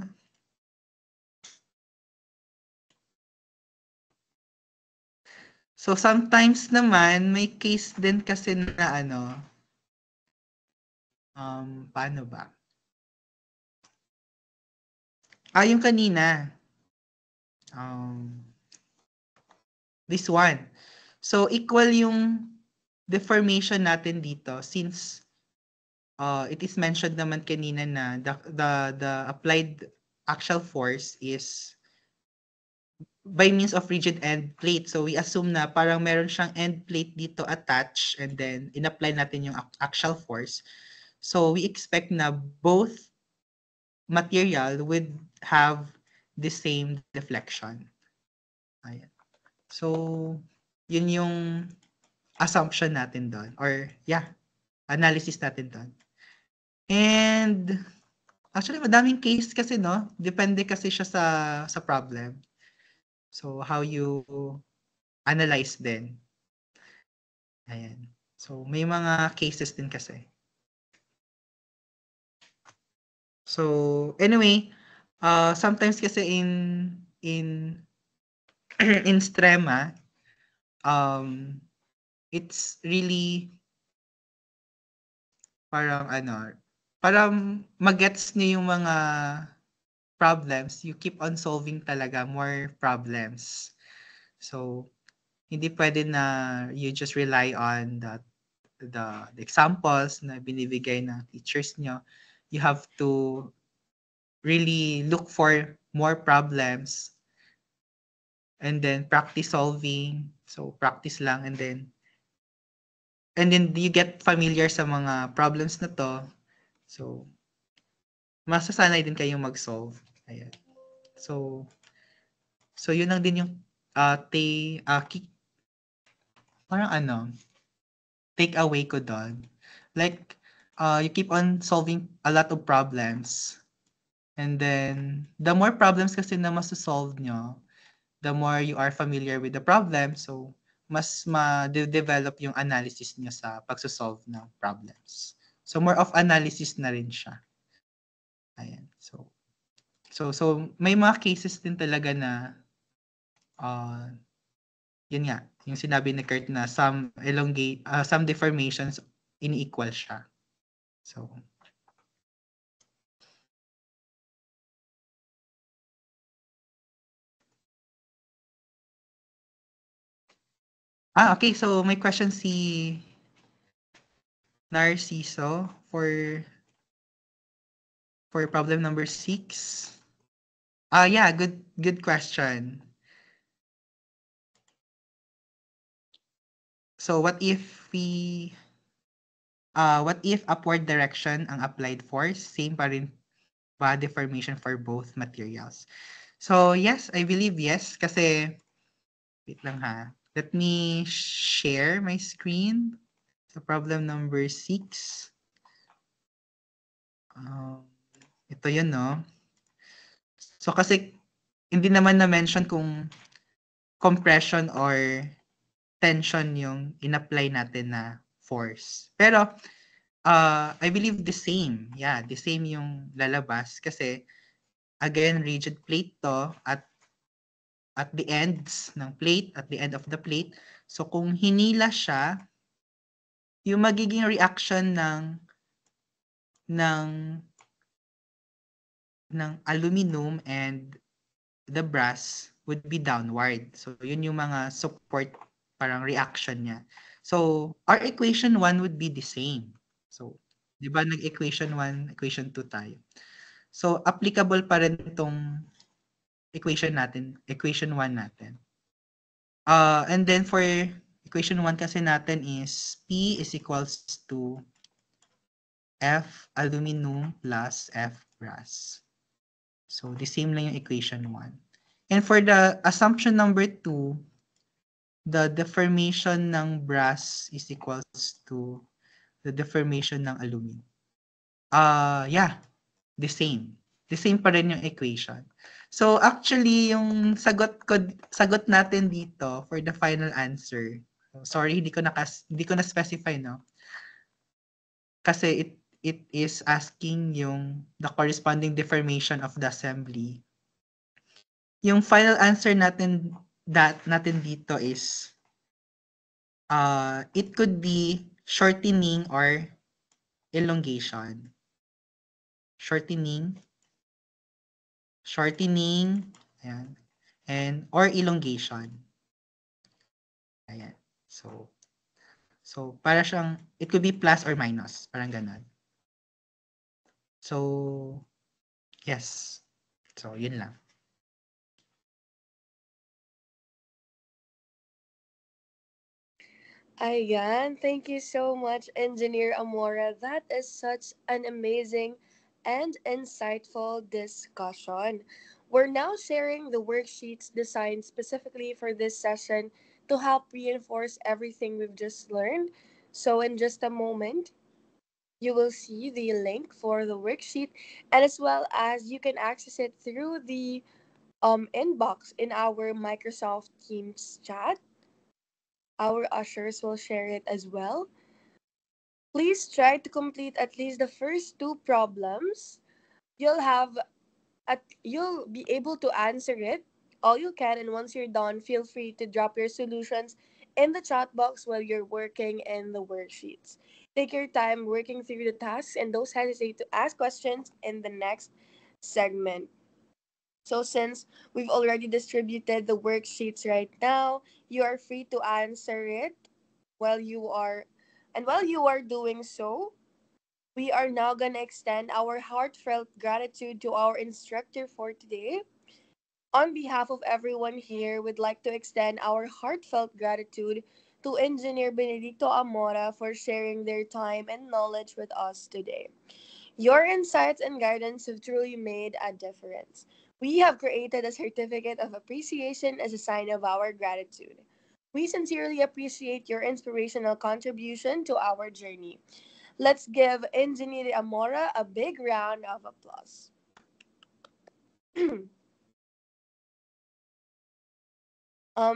[SPEAKER 2] So, sometimes naman, may case din kasi na paano ba? Yung kanina. This one. So, equal yung deformation natin dito since it is mentioned naman kanina na the applied axial force is by means of rigid end plate. So, we assume na parang meron siyang end plate dito attached and then in-apply natin yung axial force. So, we expect na both material would have the same deflection. Ayan. So, yun yung assumption natin doon. Or, analysis natin doon. And, actually, madaming case kasi, no? Depende kasi siya sa problem. So, how you analyze din. Ayan. So, may mga cases din kasi. So anyway, sometimes kasi in in Strema, um, it's really parang ano, parang magets niyo yung mga problems, you keep on solving talaga more problems. So, hindi pwede na you just rely on the examples na binibigay ng teachers nyo. You have to really look for more problems and then practice solving. So, practice lang and then you get familiar sa mga problems na to. So, masasanay din kayong mag-solve. Ayan. So, yun lang din yung parang ano, take away ko doon. Like, you keep on solving a lot of problems. And then, the more problems kasi na masosolve nyo, the more you are familiar with the problem. So, mas ma-develop yung analysis nyo sa pagsosolve ng problems. So, more of analysis na rin siya. Ayan. So may mga cases din talaga na yun nga, yung sinabi ni Kurt na some deformations unequal siya. So okay. So may question si Narciso for problem number 6. Yeah, good question. So what if upward direction ang applied force, same pa rin ba deformation for both materials? So yes, I believe yes kasi wait lang ha. Let me share my screen. So problem number 6. Ito yun, no? So kasi hindi naman na-mention kung compression or tension yung in-apply natin na force. Pero I believe the same. Yeah, the same yung lalabas kasi again, rigid plate to at the ends ng plate, at the end of the plate. So kung hinila siya, yung magiging reaction ng aluminum and the brass would be downward. So yun yung mga support parang reaction niya. So our equation 1 would be the same. So 'di ba nag-equation 1, equation 2 tayo. So applicable pa rin itong equation 1 natin. And then for equation 1 kasi natin is P is equals to F aluminum plus F brass. So the same lang yung equation 1. And for the assumption number 2, the deformation ng brass is equals to the deformation ng aluminum. Yeah, the same. The same pa rin yung equation. So actually yung sagot natin dito for the final answer. Sorry, hindi ko na specify, no. Kasi it is asking yung the corresponding deformation of the assembly. Yung final answer natin dito is it could be shortening or elongation. Shortening, ayan, and or elongation. Ayan. So para siyang it could be plus or minus, parang ganun. So yes. So yun lang.
[SPEAKER 1] Ayan, thank you so much, Engineer Amora. That is such an amazing and insightful discussion. We're now sharing the worksheets designed specifically for this session to help reinforce everything we've just learned. So, in just a moment, you will see the link for the worksheet, and as well as you can access it through the inbox in our Microsoft Teams chat. Our ushers will share it as well. Please try to complete at least the first two problems. You'll have you'll be able to answer it all you can, and once you're done, feel free to drop your solutions in the chat box while you're working in the worksheets. Take your time working through the tasks and don't hesitate to ask questions in the next segment. So since we've already distributed the worksheets right now, you are free to answer it while you are while you are doing so, we are now going to extend our heartfelt gratitude to our instructor for today. On behalf of everyone here, we'd like to extend our heartfelt gratitude to Engineer Benedicto Amora for sharing their time and knowledge with us today. Your insights and guidance have truly made a difference. We have created a certificate of appreciation as a sign of our gratitude. We sincerely appreciate your inspirational contribution to our journey. Let's give Engineer Amora a big round of applause.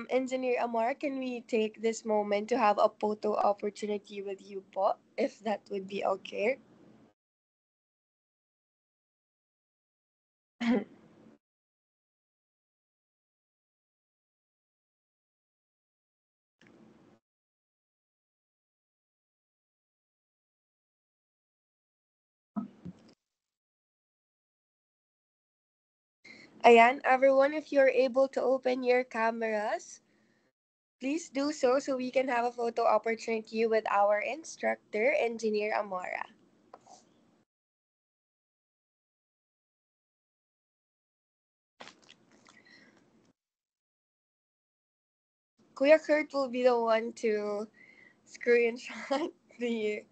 [SPEAKER 1] Engineer Amora, can we take this moment to have a photo opportunity with you po, if that would be okay? Ayan, everyone, if you're able to open your cameras, please do so we can have a photo opportunity with our instructor, Engineer Amora. Kuya Kurt will be the one to screenshot the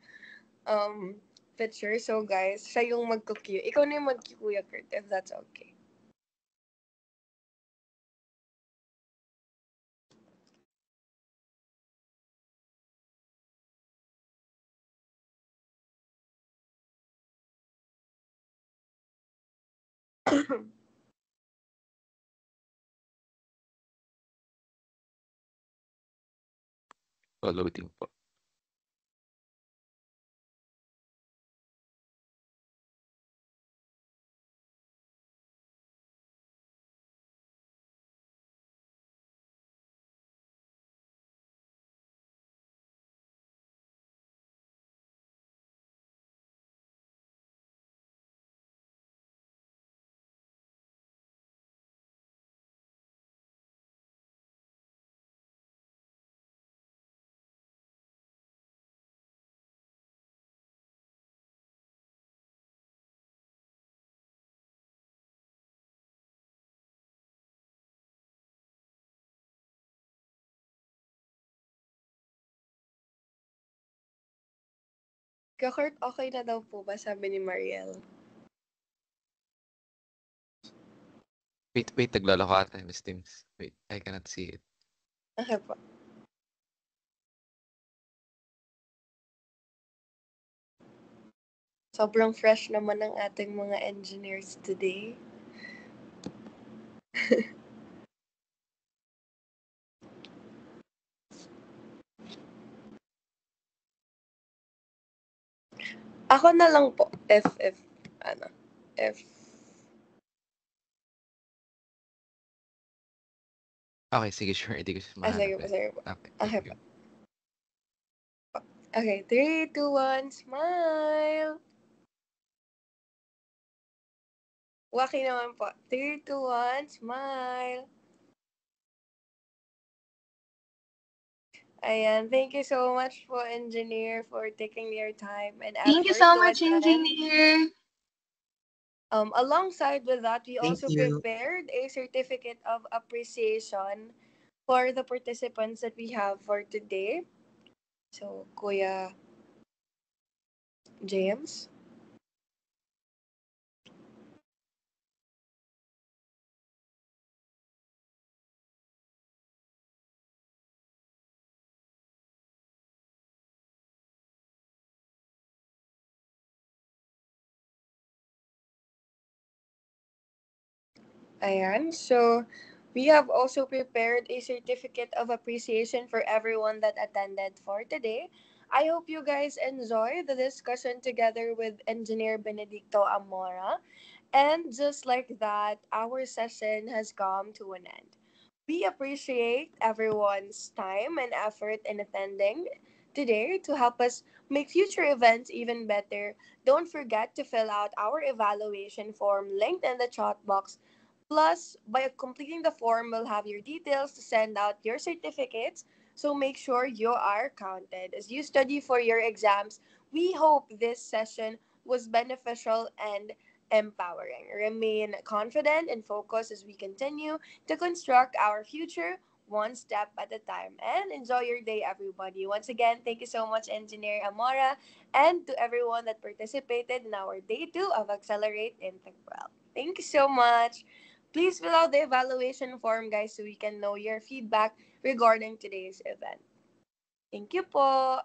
[SPEAKER 1] um picture. So guys, siya yung magko-cue. Ikaw na yung mag-cue, Kuya Kurt, if that's okay.
[SPEAKER 3] So, loading po.
[SPEAKER 1] Kuya Kurt, okay na daw po ba, sabi ni Mariel?
[SPEAKER 3] Wait, naglalako ata, Miss Tims. Wait, I cannot see it.
[SPEAKER 1] Okay po. Sobrang fresh naman ng ating mga engineers today. Ako na lang po, ano, if,
[SPEAKER 3] Okay, sige, sure. Hindi ko siya
[SPEAKER 1] sige
[SPEAKER 3] mahanap
[SPEAKER 1] po,
[SPEAKER 3] eh.
[SPEAKER 1] sige po.
[SPEAKER 3] Okay,
[SPEAKER 1] Okay
[SPEAKER 3] thank
[SPEAKER 1] po.
[SPEAKER 3] you.
[SPEAKER 1] Okay, 3, 2, 1, smile! Waki naman po. 3, 2, 1, smile! Ayan, thank you so much po, Engineer, for taking your time and
[SPEAKER 4] Thank you
[SPEAKER 1] effort
[SPEAKER 4] so
[SPEAKER 1] to
[SPEAKER 4] much,
[SPEAKER 1] attend.
[SPEAKER 4] Engineer.
[SPEAKER 1] Alongside with that, we
[SPEAKER 2] Thank
[SPEAKER 1] also
[SPEAKER 2] you.
[SPEAKER 1] prepared a certificate of appreciation for the participants that we have for today. So, Kuya James. Ayan. So, we have also prepared a certificate of appreciation for everyone that attended for today. I hope you guys enjoy the discussion together with Engineer Benedicto Amora. And just like that, our session has come to an end. We appreciate everyone's time and effort in attending today to help us make future events even better. Don't forget to fill out our evaluation form linked in the chat box. Plus, by completing the form, we'll have your details to send out your certificates. So make sure you are counted. As you study for your exams, we hope this session was beneficial and empowering. Remain confident and focused as we continue to construct our future one step at a time. And enjoy your day, everybody. Once again, thank you so much, Engineer Amora, and to everyone that participated in our day two of Accelerate Integral. Thank you so much. Please fill out the evaluation form, guys, so we can know your feedback regarding today's event. Thank you po.